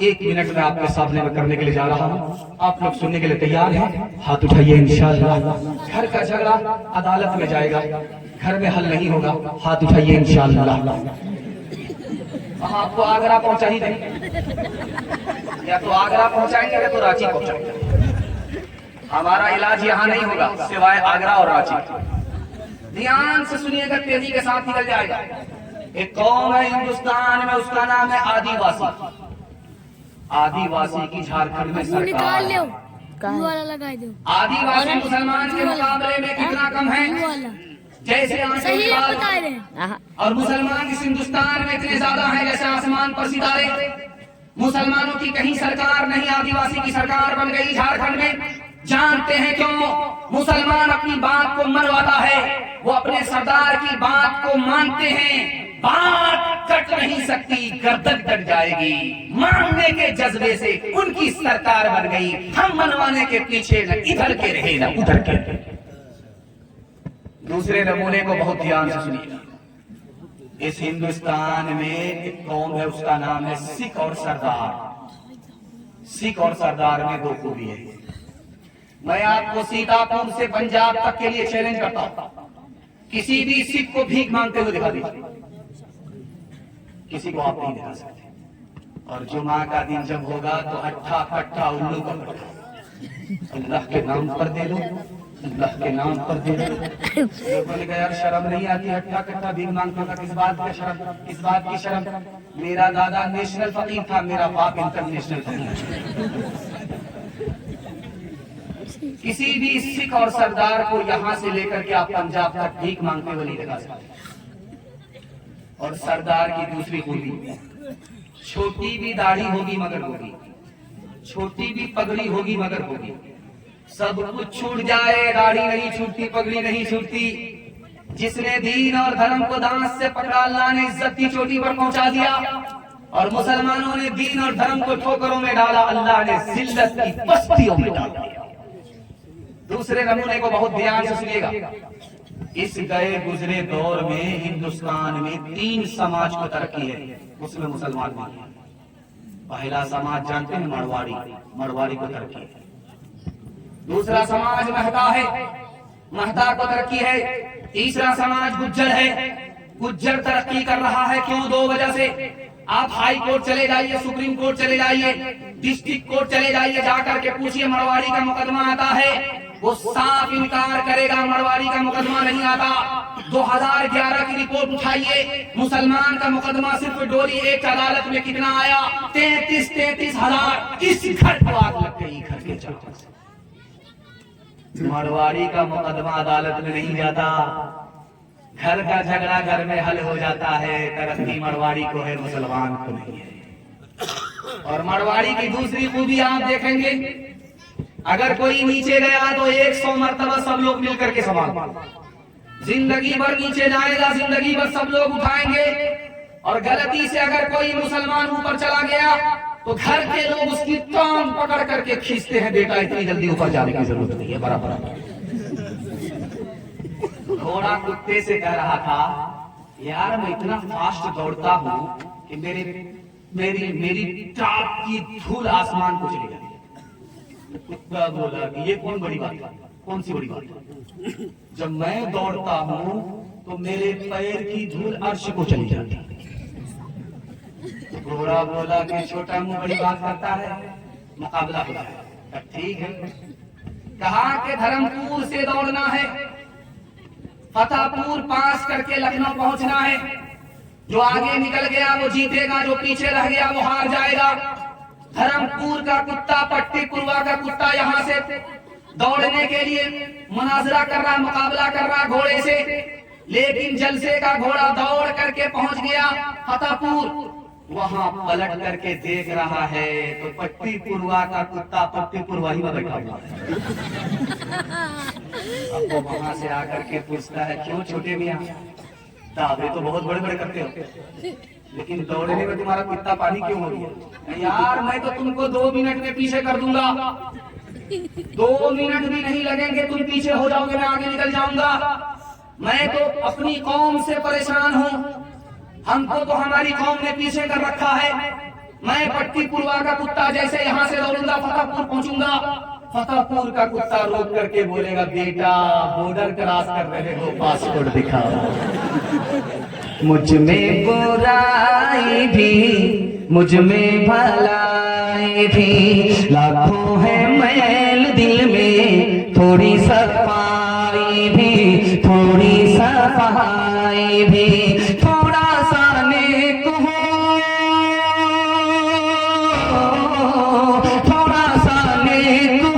1 मिनट में आपके सामने में करने के लिए जा रहा हूँ। आप लोग सुनने के लिए तैयार हैं? हाथ उठाइए इंशाअल्लाह। घर का झगड़ा अदालत में जाएगा, घर में हल नहीं होगा। हाथ उठाइए इंशाअल्लाह। हम आपको आगरा पहुंचा ही देंगे, या तो आगरा पहुंचाएंगे या तो रांची पहुंचाएंगे। हमारा इलाज यहाँ नहीं होगा सिवाय आगरा और रांची। ध्यान से सुनिएगा, तेजी के साथ निकल जाएगा। एक कौम है हिंदुस्तान में, उसका नाम है आदिवासी। आदिवासी की झारखंड में सरकार है। आदिवासी मुसलमान के मुकाबले में कितना कम है? जैसे और मुसलमान इस हिंदुस्तान में इतने ज्यादा हैं जैसे आसमान पर सितारे। मुसलमानों की कहीं सरकार नहीं, आदिवासी की सरकार बन गई झारखंड में। जानते हैं क्यों? मुसलमान अपनी बात को मनवाता है, वो अपने सरदार की बात को मानते हैं। बात कट नहीं सकती, गर्दन कट जाएगी। मानने के जज्बे से उनकी सरकार बन गई। हम मनवाने के पीछे न इधर के रहे न उधर के। दूसरे नमूने को बहुत ध्यान से सुनिएगा। इस हिंदुस्तान में एक कौम है, उसका नाम है सिख और सरदार। सिख और सरदार में 2 खूबी है। मैं आपको सीतापुर से पंजाब तक के लिए चैलेंज करता हूं, किसी भी सिख को भीख मांगते हुए दिखा दीजिए, किसी को आप नहीं दिखा सकते। और जुमा का दिन जब होगा तो अट्ठा कट्ठा उल्लू का पट्टा, अल्लाह के नाम पर दे दो, अल्लाह के नाम पर दे दो। लोगों ने कहा यार शर्म नहीं आती, हट्टा कट्टा भीख मांगने का, किस बात का शर्म, किस बात की शर्म? मेरा दादा नेशनल फकीर था, मेरा बाप इंटरनेशनल फकीर। किसी भी सिख और सरदार को यहाँ से लेकर के आप पंजाब तक भीख मांगते हुए नहीं लगा सकते। और सरदार की दूसरी खूबी, छोटी भी दाढ़ी होगी मगर होगी, छोटी भी पगड़ी होगी मगर होगी। सब कुछ छूट जाए, दाढ़ी नहीं छूटती, पगड़ी नहीं छूटती। जिसने दीन और धर्म को दांत से पकड़ा, अल्लाह ने इज्जत की चोटी पर पहुंचा दिया। और मुसलमानों ने दीन और धर्म को ठोकरों में डाला, अल्लाह ने जिल्लत की पस्तियों में डाल दिया। दूसरे नमूने को बहुत ध्यान से सुनिएगा। इस गए गुजरे दौर में हिंदुस्तान में 3 समाज को तरक्की है, उसमें मुसलमान भी है। पहला समाज जानते हैं मरवाड़ी, मरवाड़ी को तरक्की है। दूसरा समाज महता है, महता को तरक्की है। तीसरा समाज गुज्जर है, गुज्जर तरक्की कर रहा है। क्यों? 2 वजह से। आप हाई कोर्ट चले जाइए, सुप्रीम कोर्ट चले जाइए, डिस्ट्रिक्ट कोर्ट चले जाइए, जाकर के पूछिए मरवाड़ी का मुकदमा आता है, वो साफ इनकार करेगा मरवाड़ी का मुकदमा नहीं आता। 2011 की रिपोर्ट उठाइए, मुसलमान का मुकदमा सिर्फ डोरी एक अदालत में कितना आया? 33 हजार। इस घर को आग लग गई, घर के चारों से। मरवाड़ी का मुकदमा अदालत में नहीं जाता, घर का झगड़ा घर में हल हो जाता है। तरक्की मरवाड़ी को है, मुसलमान को नहीं है। और मरवाड़ी की दूसरी खूबी आप देखेंगे, अगर कोई नीचे गया तो 100 मरतबा सब लोग मिलकर के संभाल, जिंदगी भर नीचे जाएगा, जिंदगी भर सब लोग उठाएंगे। और गलती से अगर कोई मुसलमान ऊपर चला गया तो घर के लोग उसकी टांग पकड़ करके खींचते हैं, बेटा इतनी जल्दी ऊपर जाने की जरूरत नहीं है, बराबर। घोड़ा कुत्ते से कह रहा था, यार मैं इतना फास्ट दौड़ता हूँ कि मेरी टाप की धूल आसमान को चली जाती। कुत्ता बोला कि ये कौन बड़ी बात है, कौन सी बड़ी बात है? जब मैं दौड़ता हूँ तो मेरे पैर की धूल अर्श को चली जाती है। घोड़ा बोला कि छोटा मुंह बड़ी बात करता है, मुकाबला हो जाए। ठीक है। कहा कि धर्मपुर से दौड़ना है, फतेहपुर पास करके लखनऊ पहुंचना है। जो आगे निकल गया वो जीतेगा, जो पीछे रह गया वो हार जाएगा। धर्मपुर का कुत्ता, पट्टीपुरवा का कुत्ता यहाँ से दौड़ने के लिए मुनाजरा कर रहा, मुकाबला कर रहा घोड़े से, लेकिन जलसे का घोड़ा दौड़ करके पहुंच गया फतेहपुर। वहां पलट करके देख रहा है तो पट्टीपुरवा का कुत्ता पट्टीपुरवा ही में बैठा हुआ है। अब वो वहां से आकर के पूछता है, क्यों छोटे मियां, दावे तो बहुत बड़े बड़े करते हो, लेकिन दौड़ने में तुम्हारा कुत्ता पानी क्यों हो गया? यार मैं तो तुमको 2 मिनट में पीछे कर दूंगा, 2 मिनट भी नहीं लगेंगे, तुम पीछे हो जाओगे, मैं आगे निकल जाऊंगा। मैं तो अपनी कौम से परेशान हूँ, हमको तो हमारी कौम ने पीछे कर रखा है। मैं पट्टीपुरवा का कुत्ता जैसे यहाँ से दौड़ूंगा फतेहपुर पहुंचूंगा, फतेहपुर का कुत्ता रोक करके बोलेगा, बेटा बॉर्डर क्रॉस कर रहे हो, पासपोर्ट दिखाओ। मुझ में बुराई भी, मुझ में भलाई भी, लाखों है मैल दिल में, थोड़ी सफाई भी, थोड़ी सफाई भी, थोड़ा सा नेक हो, थोड़ा सा नेक हो,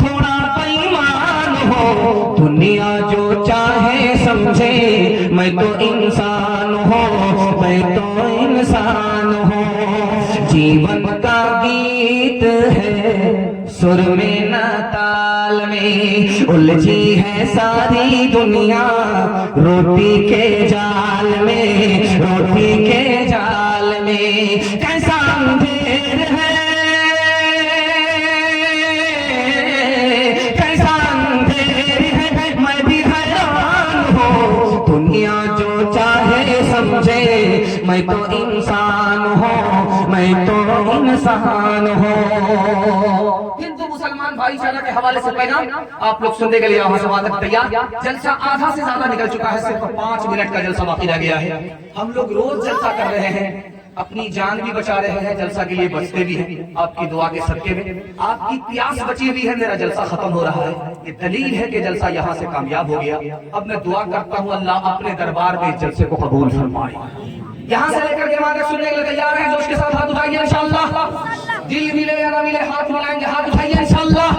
थोड़ा बेईमान हो। दुनिया जो चाहे समझे, मैं तो इंसान हूँ, मैं तो इंसान हूँ। जीवन का गीत है सुर में न ताल में, उलझी है सारी दुनिया रोटी के जाल में, रोटी के जाल में। कैसा अंधेर है, कैसा अंधेर है, मैं भी हैरान हूँ। दुनिया जो चाहे समझे, मैं तो इंसान हूँ, मैं तो इंसान हूँ। हिंदू मुसलमान भाईचारा के हवाले से पैगाम आप लोग सुनने के लिए वहां से वादक तैयार। जलसा आधा से ज्यादा निकल चुका है, सिर्फ 5 मिनट का जलसा बाकी रह गया है। हम लोग रोज जलसा कर रहे हैं, अपनी जान भी बचा रहे हैं, जलसा के लिए बचते भी हैं आपकी दुआ के सदके में। आपकी प्यास बची हुई है, मेरा जलसा खत्म हो रहा है, ये दलील है कि जलसा यहाँ से कामयाब हो गया। अब मैं दुआ करता हूँ अल्लाह अपने दरबार में इस जलसे को कबूल फरमाए। यहाँ से लेकर के वहां तक सुनने के लिए तैयार हैं? जोश के साथ हाथ उठाइए इंशाअल्लाह। दिल मिले या ना मिले, हाथ मिलाएंगे, हाथ उठाइए इंशाअल्लाह।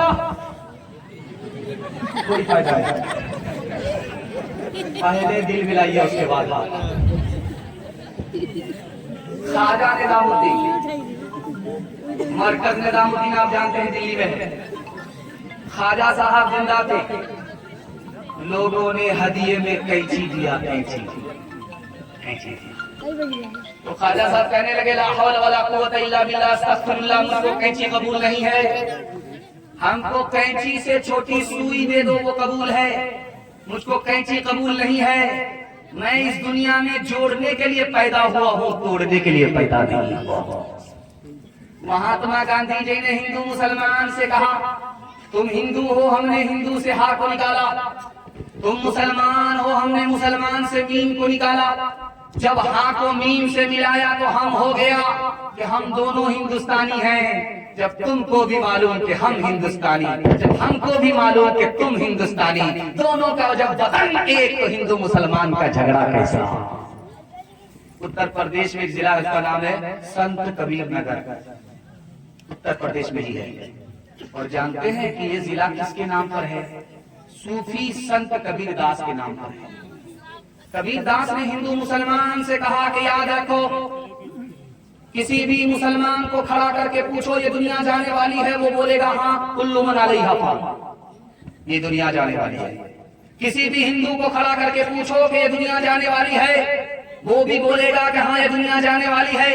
कोई फायदा नहीं, पहले दिल मिलाइए उसके बाद हाथ। ख्वाजा निजामुद्दीन, मरकज निजामुद्दीन आप जानते हैं दिल्ली में, ख्वाजा साहब जिंदा थे, लोगों ने हदिये में कैंची दिया, कैंची तो ख्वाजा साहब कहने लगे ला हौल वला कुव्वता इल्ला बिल्लाह, अस्तगफिरुल्लाह, मुझको कैंची कबूल नहीं है, हमको कैंची से छोटी सुई दे दो वो कबूल है, मुझको कैंची कबूल नहीं है, मैं इस दुनिया में जोड़ने के लिए पैदा हुआ हूँ, तोड़ने के लिए पैदा नहीं हुआ। महात्मा गांधी जी ने हिंदू मुसलमान से कहा तुम हिंदू हो, हमने हिंदू से हा को निकाला, तुम मुसलमान हो, हमने मुसलमान से मीम को निकाला, जब हा को मीम से मिलाया तो हम हो गया कि हम दोनों हिंदुस्तानी हैं। जब तुमको भी मालूम कि हम हिंदुस्तानी, जब हमको भी मालूम कि तुम हिंदुस्तानी, दोनों का जब वतन एक, तो हिंदू मुसलमान का झगड़ा कैसा। उत्तर प्रदेश में एक जिला, उसका नाम है संत कबीर नगर, उत्तर प्रदेश में ही है। और जानते हैं कि ये जिला किसके नाम पर है? सूफी संत कबीर दास के नाम पर है। कबीर दास ने हिंदू मुसलमान से कहा कि याद रखो, किसी भी मुसलमान को खड़ा करके पूछो ये दुनिया जाने वाली है, वो बोलेगा हाँ, कुल्लु मन अलैहा फान, ये दुनिया जाने वाली है। किसी भी हिंदू को खड़ा करके पूछो कि ये दुनिया जाने वाली है, वो भी बोलेगा कि हाँ ये दुनिया जाने वाली है।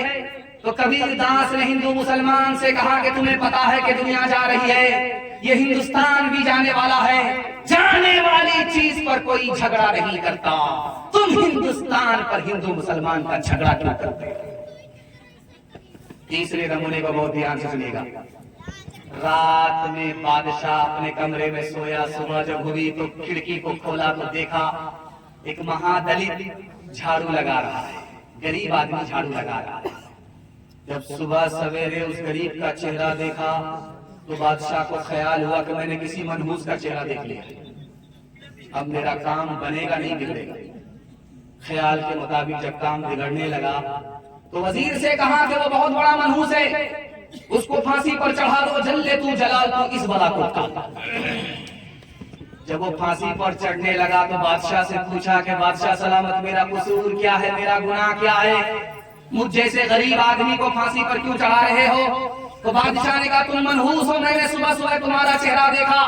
तो कबीर दास ने हिंदू मुसलमान से कहा कि तुम्हें पता है कि दुनिया जा रही है, ये हिंदुस्तान भी जाने वाला है, जाने वाली चीज पर कोई झगड़ा नहीं करता, तुम हिंदुस्तान पर हिंदू मुसलमान का झगड़ा क्यों करते हो। तीसरे नमूने को बहुत ध्यान से सुनिएगा। रात में बादशाह अपने कमरे में सोया, सुबह जब हुई तो खिड़की को खोला तो देखा एक महादलित झाड़ू लगा रहा है, गरीब आदमी झाड़ू लगा रहा है। जब सुबह सवेरे उस गरीब का चेहरा देखा तो बादशाह को ख्याल हुआ कि मैंने किसी मनहूस का चेहरा देख लिया, अब मेरा काम बनेगा नहीं बिगड़ेगा। ख्याल के मुताबिक जब काम बिगड़ने लगा तो वजीर से कहा कि वो बहुत बड़ा मनहूस है, उसको फांसी पर चढ़ा दो, जल्ले तू जलाल तू इस बला को का। जब वो फांसी पर चढ़ने लगा तो बादशाह से पूछा कि बादशाह सलामत, मेरा कसूर क्या है, मेरा गुनाह क्या है, मुझ जैसे गरीब आदमी को फांसी पर क्यों चढ़ा रहे हो। तो बादशाह ने कहा तुम मनहूस हो, मैंने सुबह सुबह तुम्हारा चेहरा देखा,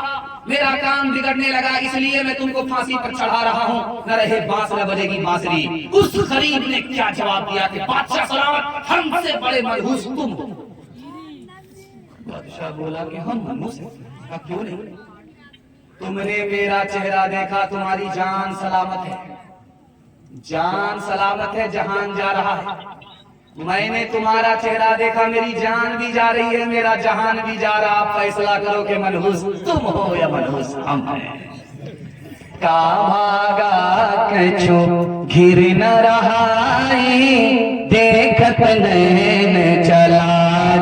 मेरा काम बिगड़ने लगा, इसलिए मैं तुमको फांसी पर चढ़ा रहा हूँ, न रहे बांस न बजेगी बांसुरी। उस गरीब ने क्या जवाब दिया कि बादशाह सलामत, हमसे बड़े मनहूस तुम हो। बादशाह बोला कि हम मनहूस हैं, क्यों नहीं, तुमने मेरा चेहरा देखा, तुम्हारी जान सलामत है, जान सलामत है, जहान जा रहा है। मैंने तुम्हारा चेहरा देखा, मेरी जान भी जा रही है, मेरा जहान भी जा रहा, आप फैसला करो कि मनहूस तुम हो या मनहूस हम हैं। का भागा कछु घिर न रहाई, देखत नैन चला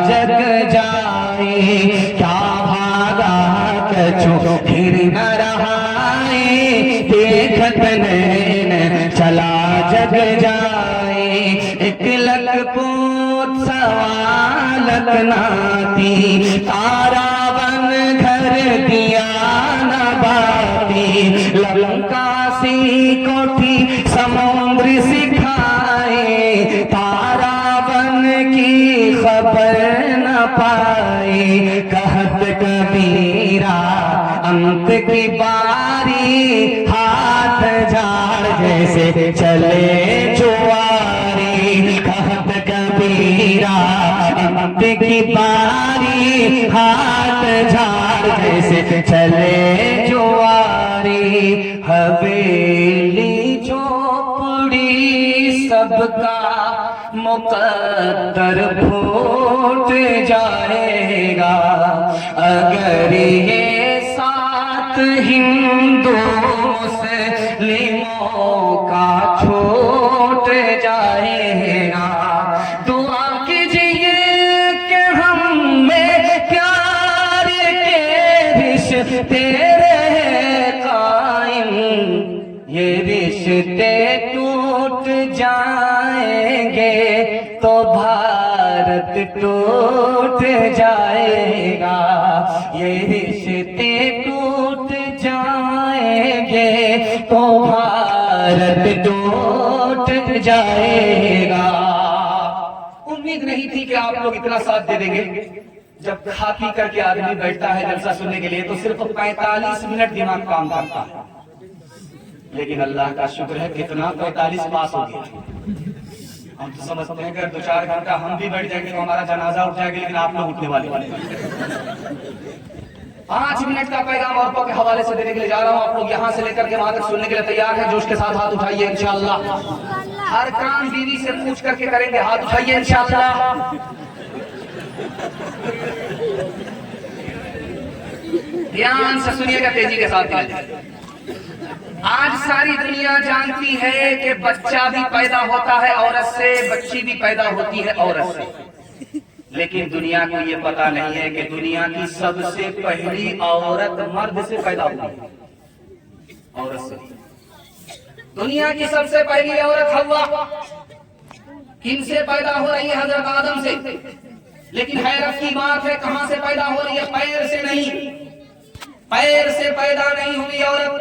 जग जाई, क्या भागा कछु घिर न रहाई, देखत नैन चला जग जाई। एक लख पूत सवालक नाती, तारा बन घर दिया न बाती, लंका सी कोठी समुद्र सिखाए, तारा बन की खबर न पाई। कहत कबीरा अंत की बारी, हाथ झाड़ जैसे चले जुआरी। कहत कबीरा अंत की बारी, हाथ झाड़ जैसे चले जुआरी। हवेली झोपड़ी सबका मुकद्दर फूट जाएगा, अगर ये साथ हिंदू मुस्लिमों का छूट जाएगा। दुआ रहे कायम, ये रिश्ते टूट जाएंगे तो भारत टूट जाएगा। ये रिश्ते टूट जाएंगे तो भारत टूट जाएगा। उम्मीद नहीं थी कि आप लोग इतना साथ दे देंगे। जब खा पी करके आदमी बैठता है जलसा सुनने के लिए तो सिर्फ 45 मिनट दिमाग काम करता है, लेकिन अल्लाह का शुक्र है कितना 45 पास हो गया। हम तो समझते हैं कि 2-4 घंटा हम भी बैठ जाएंगे तो हमारा जनाजा उठ जाएगा, लेकिन आप लोग उठने वाले 5 मिनट का पैगाम औरतों के हवाले से देने के लिए जा रहा हूँ। आप लोग यहाँ से लेकर के वहां तक सुनने के लिए तैयार हैं? जोश के साथ हाथ उठाइए इंशाअल्लाह। हर काम बीवी से पूछ करके करेंगे, हाथ उठाइए इंशाअल्लाह। ध्यान से सुनिएगा, तेजी के साथ। आज सारी दुनिया जानती है कि बच्चा भी पैदा होता है औरत से, बच्ची भी पैदा होती है औरत से, लेकिन दुनिया को ये पता नहीं है कि दुनिया की सबसे पहली औरत मर्द से पैदा हुई है, औरत से। दुनिया की सबसे पहली औरत हव्वा किन से पैदा हो रही है? हजरत आदम से। लेकिन हैरत की बात है, कहां से पैदा हो रही है? पैर से नहीं, पैर से पैदा नहीं हुई औरत,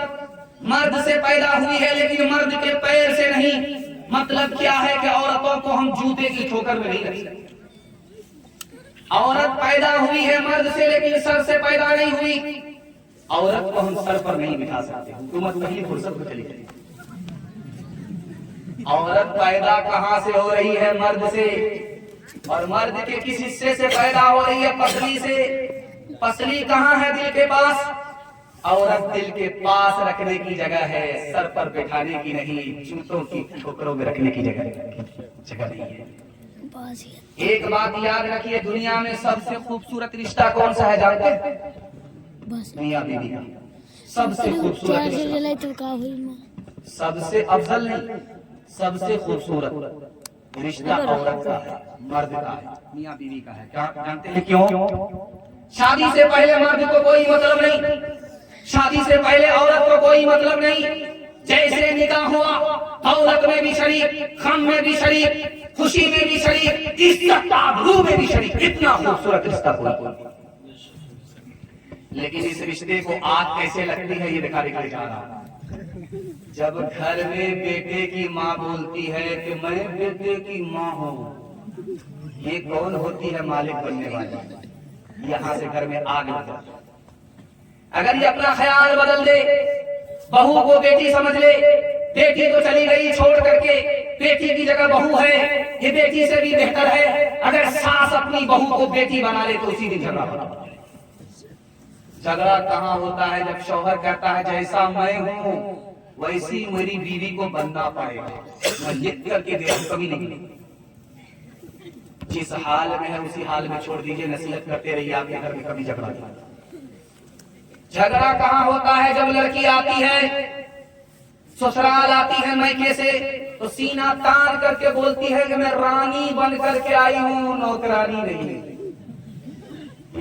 मर्द से पैदा हुई है, लेकिन मर्द के पैर से नहीं। मतलब क्या है कि औरतों को हम जूते की ठोकर में नहीं रख सकते। औरत पैदा हुई है मर्द से, लेकिन सर से पैदा नहीं हुई। औरत को हम सर पर नहीं बिठा सकते, हुकूमत पहली फुर्सत में चली गई। औरत पैदा कहां से हो रही है? मर्द से। और मर्द के किस हिस्से से पैदा हो रही है? पसली से। पसली कहां है? दिल के पास। औरत दिल के पास रखने की जगह है, सर पर बैठाने की नहीं, जूतों की ठोकरों में रखने की जगह नहीं है। एक बात याद रखिए, दुनिया में सबसे खूबसूरत रिश्ता कौन सा है जानते हैं? मियां बीवी का सबसे खूबसूरत रिश्ता, सबसे अफजल नहीं, सबसे खूबसूरत रिश्ता औरत का है, मर्द का है, मियां बीवी का है। क्या जानते हैं क्यों? शादी से पहले मर्द को कोई मतलब नहीं, शादी से पहले औरत को कोई मतलब नहीं। जैसे निकाह हुआ, औरत में भी शरीक, गम में भी शरीक, खुशी में भी शरीक, इज्जत आबरू में भी शरीक। इतना खूबसूरत रिश्ता कोई। लेकिन इस रिश्ते को आग कैसे लगती है ये दिखाने के लिए जा रहा हूं। जब घर में बेटे की माँ बोलती है कि मैं बेटे की माँ हूँ, ये कौन होती है? मालिक बनने वाली। यहाँ से घर में आग लग जाती है। अगर ये अपना ख्याल बदल दे, बहू को बेटी समझ ले, बेटी तो चली गई छोड़ करके, बेटी की जगह बहू है, ये बेटी से भी बेहतर है। अगर सास अपनी बहू को बेटी बना ले तो उसी दिन झगड़ा होता है। झगड़ा कहाँ होता है? जब शौहर कहता है जैसा मैं हूँ वैसी मेरी बीवी को बनना पड़ेगा, मैं लिख करके दे कभी नहीं। जिस हाल में है उसी हाल में छोड़ दीजिए, नसीहत करते रहिए, आपके घर में कभी झगड़ा नहीं। झगड़ा कहाँ होता है? जब लड़की आती है, ससुराल आती है मैके से, तो सीना तान करके बोलती है कि मैं रानी बन करके आई हूँ, नौकरानी नहीं।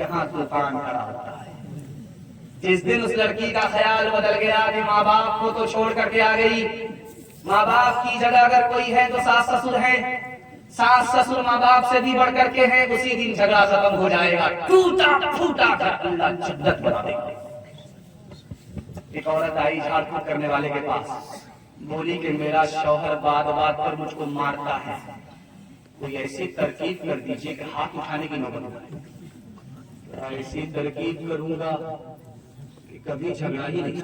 यहाँ तूफान खड़ा होता है। जिस दिन उस लड़की का ख्याल बदल गया कि माँ बाप को तो छोड़ करके आ गई, माँ बाप की जगह अगर कोई है तो सास ससुर है, सास ससुर माँ बाप से भी बढ़ करके हैं, उसी दिन झगड़ा खत्म हो जाएगा। टूटा फूटा घर अल्लाह जन्नत बना देगा। एक औरत आई झाड़ फूक करने वाले के पास, बोली कि मेरा शौहर बात बात पर मुझको मारता है, कोई ऐसी तरकीब कर दीजिए कि हाथ उठाने की नौबत आए। ऐसी तरकीब करूंगा कि कभी झगड़ा ही नहीं।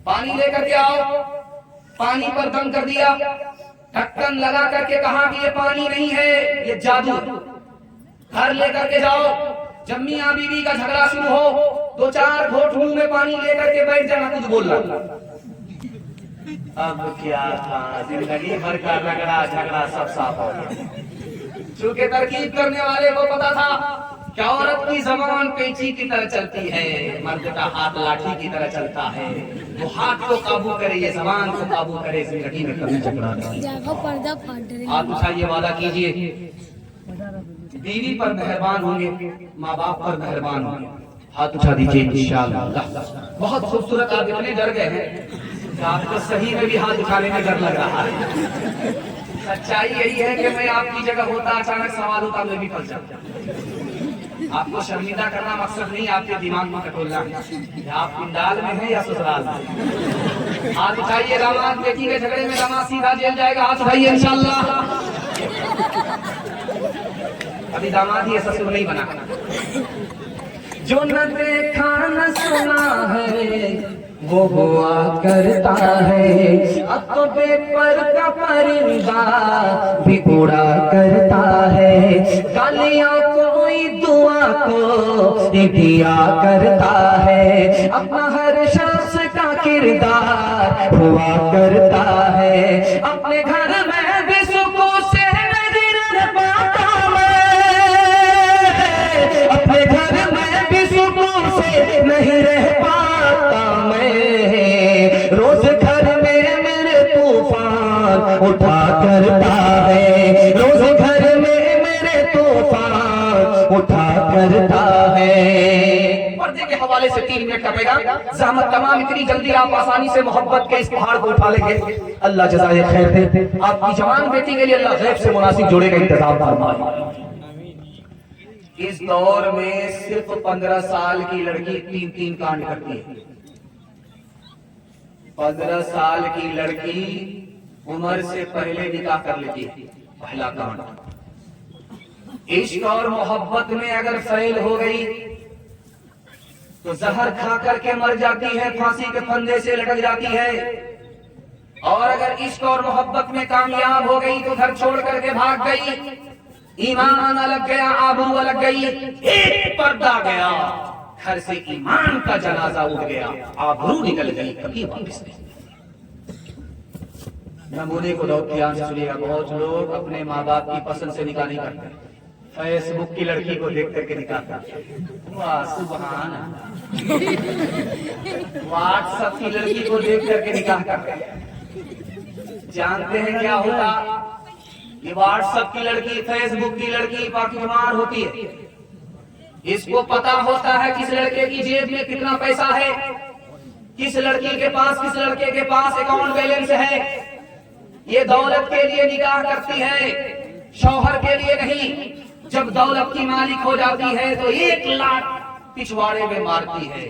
पानी लेकर के आओ, पानी पर दम कर दिया, ढक्कन लगा करके कहा कि ये पानी नहीं है, ये जादू। घर लेकर के जाओ, जब मियां बीवी का झगड़ा शुरू हो, 2-4 घोट मुंह में पानी लेकर के बैठ जाना, कुछ बोलना। अब क्या था, जिंदगी भर का रगड़ा झगड़ा सब साफ हो गया। चूंकि तरकीब करने वाले को पता था कि औरत की जबान कैंची की तरह चलती है, मर्द का हाथ लाठी की तरह चलता है। वो हाथ को काबू करे, ये जबान को काबू करे, जिंदगी में कभी झगड़ा नहीं। आप उठाइए, वादा कीजिए, बीवी पर मेहरबान होंगे, माँ बाप पर मेहरबान होंगे, हाथ उठा दीजिए इंशाअल्लाह। बहुत खूबसूरत, आप इतने डर गए हैं कि आपको सही में भी हाथ उठाने में डर लग रहा है। सच्चाई यही है कि मैं आपकी जगह होता, अचानक सवाल होता, मैं भी फंस जाता। आपको शर्मिंदा करना मकसद नहीं, आपके दिमाग में टटोलना है। आप पिंडाल में हैं या ससुराल में। हाथ उठाइए, दामाद बेटी के झगड़े में दामाद सीधा जेल जाएगा। हाथ उठाइए इंशाअल्लाह। अभी दामाद ही ससुर नहीं बना। जो न देखा न सुना है वो हुआ करता है, अब तो बेपर का परिंदा भी उड़ा करता है। गालियां कोई दुआ को दिया करता है, अपना हर शख्स का किरदार हुआ करता है। अपने घर में भी सुकून से नहीं रह पाता मैं, अपने घर में भी सुकून से नहीं रह पाता मैं। रोज घर में मेरे तूफान उठा करता है, रोज घर में मेरे तूफान उठा करता है। पर्दे के हवाले से 3 मिनट का पैगाम। ज़हमत तमाम, इतनी जल्दी आप आसानी से मोहब्बत के इस पहाड़ को उठा लेंगे। अल्लाह जज़ाए खैर दे। आपकी जवान बेटी के लिए अल्लाह गैब से मुनासिब जोड़े का इंतजाम फरमाए। इस दौर में सिर्फ 15 साल की लड़की 3 कांड करती है। 15 साल की लड़की उम्र से पहले निकाह कर लेती है। पहला कांड। इश्क और मोहब्बत में अगर फेल हो गई तो जहर खा करके मर जाती है, फांसी के फंदे से लटक जाती है। और अगर इश्क और मोहब्बत में कामयाब हो गई तो घर छोड़ करके भाग गई, ईमान अलग गया, आबरू अलग गई, एक पर्दा गया, घर से ईमान का जनाजा उड़ गया, आबरू निकल गई, कभी वापस नहीं। नमूने को बहुत ध्यान से सुनिएगा। बहुत लोग अपने माँ बाप की पसंद से निकाह नहीं करते, फेसबुक की लड़की को देख करके निकाह करते। वाह सुभान अल्लाह। व्हाट्सएप की लड़की को देख करके निकाह करते। जानते हैं क्या होता? ये व्हाट्सएप की लड़की, फेसबुक की लड़की पाकिस्तान होती है। इसको पता होता है किस लड़के की जेब में कितना पैसा है, किस लड़की के पास, किस लड़के के पास अकाउंट बैलेंस है। ये दौलत के लिए निकाह करती है, शौहर के लिए नहीं। जब दौलत की मालिक हो जाती है तो 1 लाख पिछवाड़े में मारती है।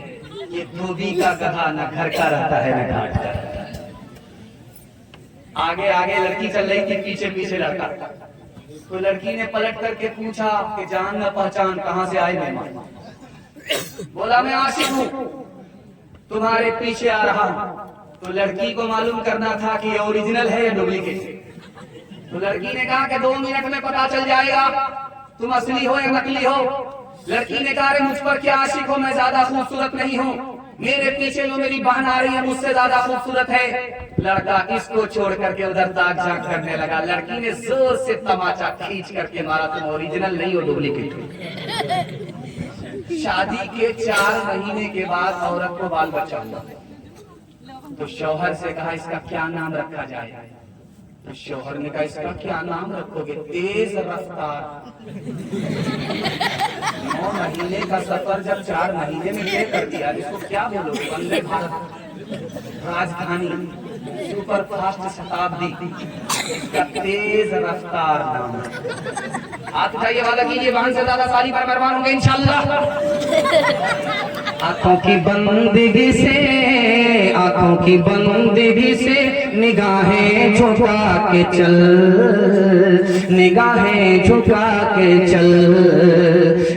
ये धोबी का गधा न घर का रहता है न घाट का रहता है। आगे आगे लड़की चल रही थी, पीछे पीछे लड़का। तो लड़की ने पलट करके पूछा कि जान न पहचान, कहां से आए मेहमान? बोला मैं आशिक हूं, तुम्हारे पीछे आ रहा हूं। तो लड़की को मालूम करना था कि ये ओरिजिनल है या डुप्लीकेट। तो लड़की ने कहा कि 2 मिनट में पता चल जाएगा तुम असली हो या नकली हो। लड़की ने कहा मुझ पर क्या आशिक हो, मैं ज्यादा खूबसूरत नहीं हूँ, मेरे पीछे जो मेरी बहन आ रही है मुझसे ज्यादा खूबसूरत है। लड़का इसको छोड़ करके उधर ताक झांक करने लगा। लड़की ने जोर से तमाचा खींच करके मारा, तुम ओरिजिनल नहीं हो, डुप्लीकेट हो। शादी के 4 महीने के बाद औरत को बाल बच्चा हुआ। तो शौहर से कहा इसका क्या नाम रखा जाए? तो शौहर ने कहा इसका क्या नाम रखोगे? तेज रफ्तार। 9 महीने का सफर जब 4 महीने में तय कर दिया, इसको क्या बोलोगे? वंदे भारत, राजधानी, सुपर फास्ट शताब्दी, इसका तेज रफ्तार नाम। हाथ उठाइए, वादा कीजिए, बहन से ज्यादा सारी पर मेहरबान होंगे इंशाअल्लाह। आंखों की बंदगी से, आंखों की बंदगी से निगाहें झुका के चल, निगाहें झुका के चल।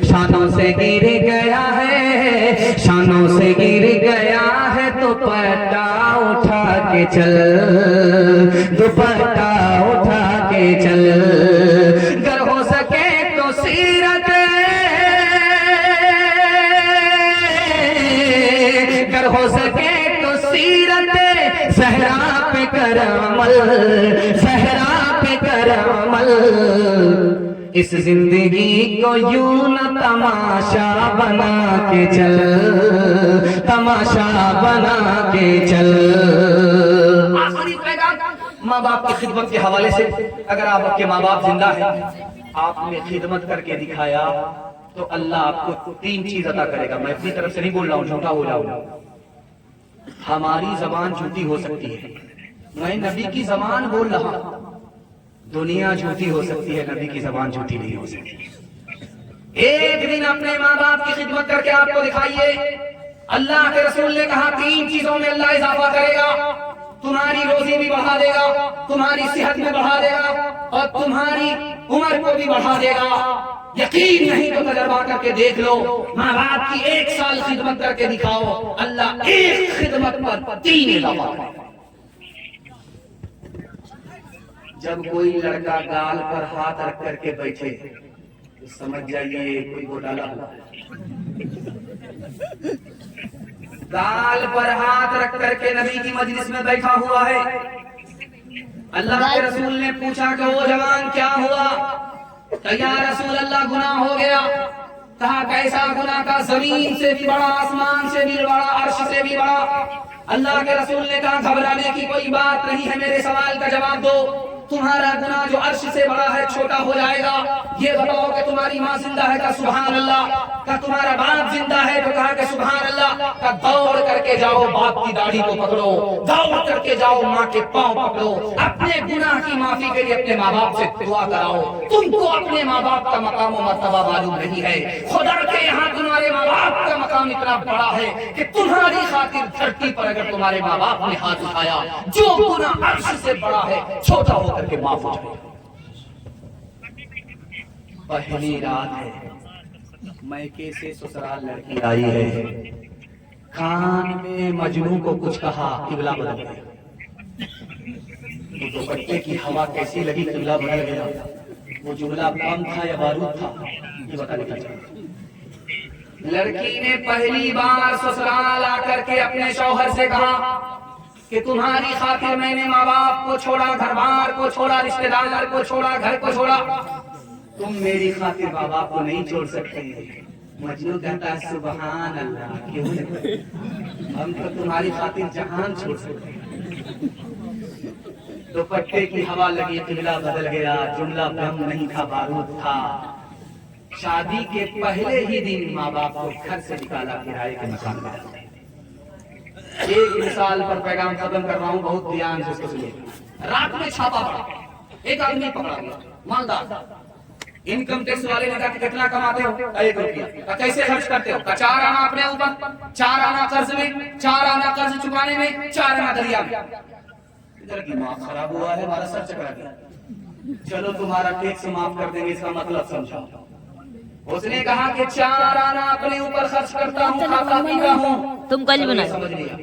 शानों से गिर गया है, शानों से गिर गया है, दुपट्टा उठा के चल, दुपट्टा उठा के चल। गर हो सके तो सीरत, गर हो सके तो सीरत सहरा पे कर अमल, सहरा पे कर अमल। इस जिंदगी को यूं न तमाशा बना के चल, तमाशा बना के चल। आखिरी पैगाम माँ बाप की खिदमत के हवाले से। अगर आपके माँ बाप जिंदा हैं, आपने खिदमत करके दिखाया तो अल्लाह आपको 3 चीज अता करेगा। मैं अपनी तरफ से नहीं बोल रहा हूँ, झूठा हो जाऊंगा। हमारी जबान झूठी हो सकती है, मैं नबी की जबान बोल रहा हूं। दुनिया झूठी हो सकती है, नबी की जबान झूठी नहीं हो सकती। एक दिन अपने माँ बाप की खिदमत करके आपको दिखाइए। अल्लाह के रसूल ने कहा 3 चीजों में अल्लाह इजाफा करेगा, तुम्हारी रोजी भी बढ़ा देगा, तुम्हारी सेहत में बढ़ा देगा और तुम्हारी उम्र को भी बढ़ा देगा। यकीन नहीं तो तजर्बा करके देख लो। माँ बाप की 1 साल खिदमत करके दिखाओ, अल्लाह एक खिदमत पर 3 इजाफा करेगा। जब कोई लड़का गाल पर हाथ रख करके बैठे तो समझ जाइए कोई घोटाला हुआ। गाल पर हाथ रख करके नबी की मजलिस में बैठा हुआ है। अल्लाह के रसूल ने पूछा कि वो जवान क्या हुआ? तो या रसूल अल्लाह गुनाह हो गया। कहा कैसा गुनाह? का जमीन से भी बड़ा, आसमान से भी बड़ा, अर्श से भी बड़ा। अल्लाह के रसूल ने कहा घबराने की कोई बात नहीं है, मेरे सवाल का जवाब दो। तुम्हारा गुनाह जो अर्श से बड़ा है छोटा हो जाएगा। ये बताओ कि तुम्हारी माँ जिंदा है? का सुभान अल्लाह। का तुम्हारा बाप जिंदा है? तो कहा कि सुभान अल्लाह। का दौड़ करके जाओ बाप की दाढ़ी को पकड़ो, दौड़ करके जाओ माँ के पांव पकड़ो, अपने गुनाह की माफी के लिए अपने माँ बाप से दुआ कराओ। तुमको अपने माँ बाप का मकाम और मर्तबा मालूम नहीं है। खुदा के यहाँ तुम्हारे माँ बाप का मकाम इतना बड़ा है कि तुम्हारी खातिर धरती पर अगर तुम्हारे माँ बाप ने हाथ उठाया, जो गुनाह अर्श से बड़ा है छोटा होकर के माफ हो जाएगा। पहली रात है, मैके से ससुराल लड़की आई है। कान में मजनू को कुछ कहा, किबला बदल गया। तो दुपट्टे की हवा कैसी लगी, किबला बदल गया। वो जुमला बम था या बारूद था, ये बताने का चाहता। लड़की ने पहली बार ससुराल आकर के अपने शौहर से कहा कि तुम्हारी खातिर मैंने माँ बाप को छोड़ा, घर बार को छोड़ा, रिश्तेदार को छोड़ा, घर को छोड़ा। तुम मेरी खातिर माँ बाप को नहीं छोड़ सकते। मजनू कहता है सुभान अल्लाह, क्यों नहीं? हम तो तुम्हारी खातिर जहान छोड़ सकते हैं। दुपट्टे की हवा लगी, किबला बदल गया। जुमला बम नहीं था, बारूद था। शादी के पहले ही दिन माँ बाप को घर से निकाला, किराए के मकान में। एक मिसाल पर पैगाम खत्म कर रहा हूँ, बहुत ध्यान से इसको सुनिए। रात में छापा पड़ा, एक आदमी पकड़ा गया, मालदार। इनकम टैक्स वाले ने कहा कितना कमाते हो? 1 रुपया। कैसे खर्च करते हो? 4 आना अपने ऊपर, 4 आना कर्ज में, 4 आना कर्ज चुकाने में, 4 आना दरिया में। इधर दिमाग खराब हुआ है, हमारा सर चकरा गया। चलो तुम्हारा टैक्स माफ कर देंगे, इसका मतलब समझाओ। उसने कहा कि 4 आना अपने ऊपर खर्च करता हूँ, खाता पीता हूँ। तुम कल बना समझ लिया।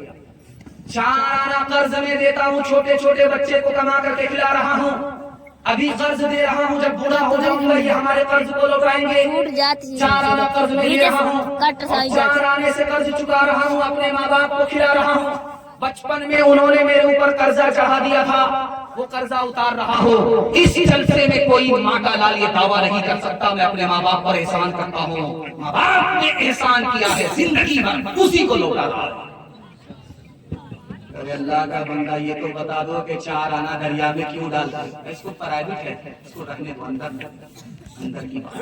4 आना कर्ज में देता हूँ, छोटे छोटे बच्चे को कमा करके खिला रहा हूँ। अभी कर्ज दे रहा हूँ, जब बूढ़ा हो जाऊंगा ये हमारे कर्ज को लौटाएंगे। 4 आना कर्ज में दे रहा हूँ, 4 आने से कर्ज चुका रहा हूँ, अपने माँ बाप को खिला रहा हूँ। बचपन में उन्होंने मेरे ऊपर कर्जा चढ़ा दिया था, वो कर्जा उतार रहा हूँ। इसी जलसे में कोई माँ का लाल ये दावा नहीं कर सकता मैं अपने माँ बाप पर एहसान करता हूँ। माँ बाप ने एहसान किया है जिंदगी भर, उसी को लौटा रहा है। अरे अल्लाह का बंदा, ये तो बता दो कि 4 आना दरिया में क्यों डालता है? इसको प्राइवेट है, इसको रखने दो, अंदर की बात।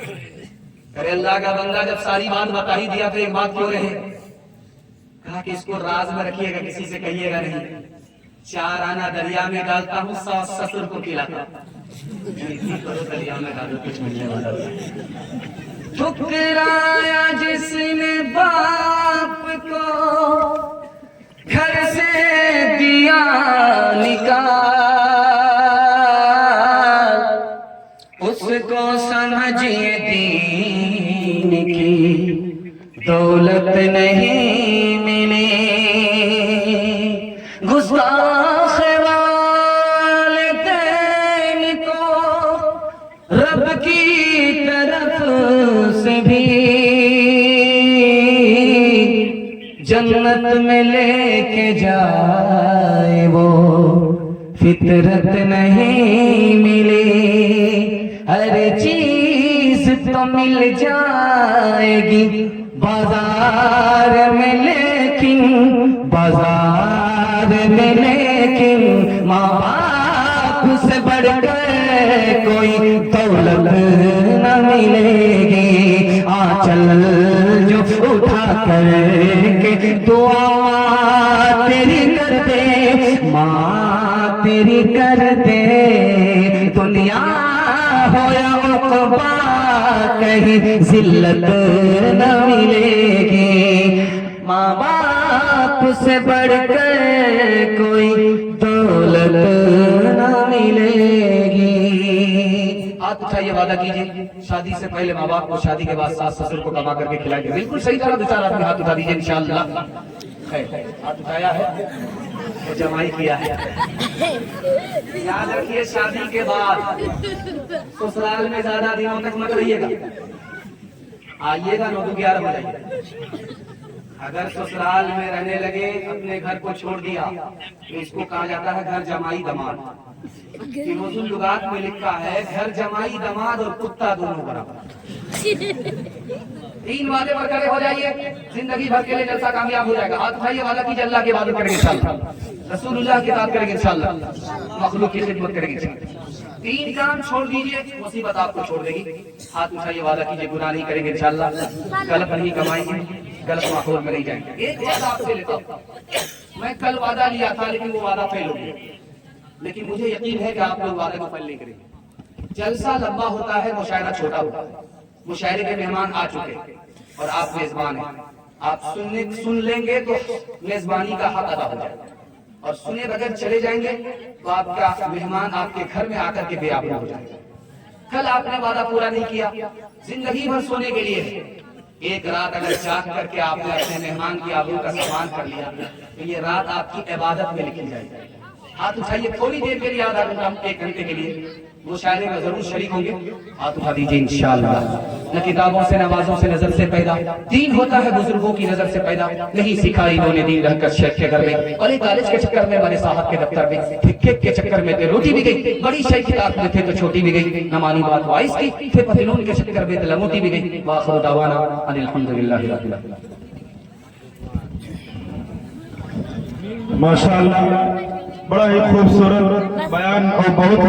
अरे अल्लाह का बंदा, जब सारी बात बता ही दिया तो एक बात क्यों रहे? कहा कि इसको राज में रखिएगा, किसी से कहिएगा नहीं। 4 आना दरिया में डालता हूँ, सास ससुर को खिलाता। दरिया में डालो, कुछ मिलने वाला नहीं। ठुकराया जिसने बाप को, घर से दिया निकाल, उसको समझिए दीन की दौलत नहीं मिली। गुस्ताख वालिदैन को रब की तरफ से भी जन्नत में लेके जाए, वो फितरत नहीं मिली। हर चीज तो मिल जाएगी बाजार में, लेकिन बाजार में लेकिन माँ बाप से बढ़कर कोई दौलत न मिलेगी। चल जो उठा करके दुआ तेरी कर दे, माँ तेरी कर दे। दुनिया हो या उक़बा कहीं जिल्लत न मिलेगी, माँ बाप से बढ़कर कोई दौलत न मिलेगी। हाथ उठाइए, वादा कीजिए शादी से पहले माँ बाप को, शादी के बाद सास ससुर को कमा करके खिलाएंगे। बिल्कुल सही तरह विचार आपने हाथ उठा दीजिए इंशाअल्लाह। हाथ उठाया है तो जमाई किया है। याद रखिए शादी के बाद ससुराल में ज्यादा दिनों तक मत रहिएगा, आइएगा 9-11 बजे। अगर ससुराल में रहने लगे, अपने घर को छोड़ दिया, तो इसको कहा जाता है घर जमाई दमाद। फिरोजुल लुगात में लिखा है घर जमाई दमाद और कुत्ता दोनों बराबर। 3 वादे पर खड़े हो जाइए, जिंदगी भर के लिए जलसा कामयाब हो जाएगा। हाथ उठाइए, वादा कीजिए अल्लाह की इबादत करेंगे इंशाअल्लाह, रसूलुल्लाह की इताअत करेंगे इंशाअल्लाह, मखलूक की खिदमत करेंगे इंशाअल्लाह। 3 काम छोड़ दीजिए, मुसीबत आपको छोड़ देगी। हाथ उठाइए, वादा कीजिए गुनाह नहीं करेंगे इंशाअल्लाह, गलत नहीं कमाएंगे, गलत माहौल में नहीं जाएंगे। एक वादा आपसे लेता हूं, मैं कल वादा लिया था लेकिन वो वादा फेल हो गया, लेकिन मुझे यकीन है कि आप लोग वादे को फेल नहीं करेंगे। जलसा लंबा होता है, मुशायरा छोटा होता है। मुशायरे के मेहमान आ चुके और आप मेजबान हैं, आप सुन लेंगे तो मेजबानी का हक अदा हो जाएगा, और सुने बगैर चले जाएंगे तो आपका मेहमान आपके घर में आकर के बेआबरू हो जाएगा। कल आपने वादा पूरा नहीं किया, जिंदगी भर सोने के लिए एक रात अगर जाग करके आपने अपने मेहमान की आबरू का सम्मान कर लिया, तो ये रात आपकी इबादत में लिखी जाएगी। हाथ उठाइए, थोड़ी देर के लिए, आधा घंटा, 1 घंटे के लिए मुशायरे में जरूर शरीक होंगे। हाथ उठा दीजिए इंशाअल्लाह। न किताबों से, नवाजों से, नजर से पैदा दीन होता है, बुजुर्गों की नजर से पैदा। नहीं सीखा इन्होंने दीन रहकर शेख के घर में, और कॉलेज के चक्कर में, बड़े साहब के दफ्तर में, ठिक्के के चक्कर में रोटी भी गई, बड़ी शेख किताब में थे तो छोटी भी गई, न मानी बात वाइस की, फिर पतलून के चक्कर में लंगोटी भी गई। वाखिर दावाना अनिल हम्दुलिल्लाहि रब्बिल आलमीन। माशाअल्लाह, बड़ा ही खूबसूरत बयान और बहुत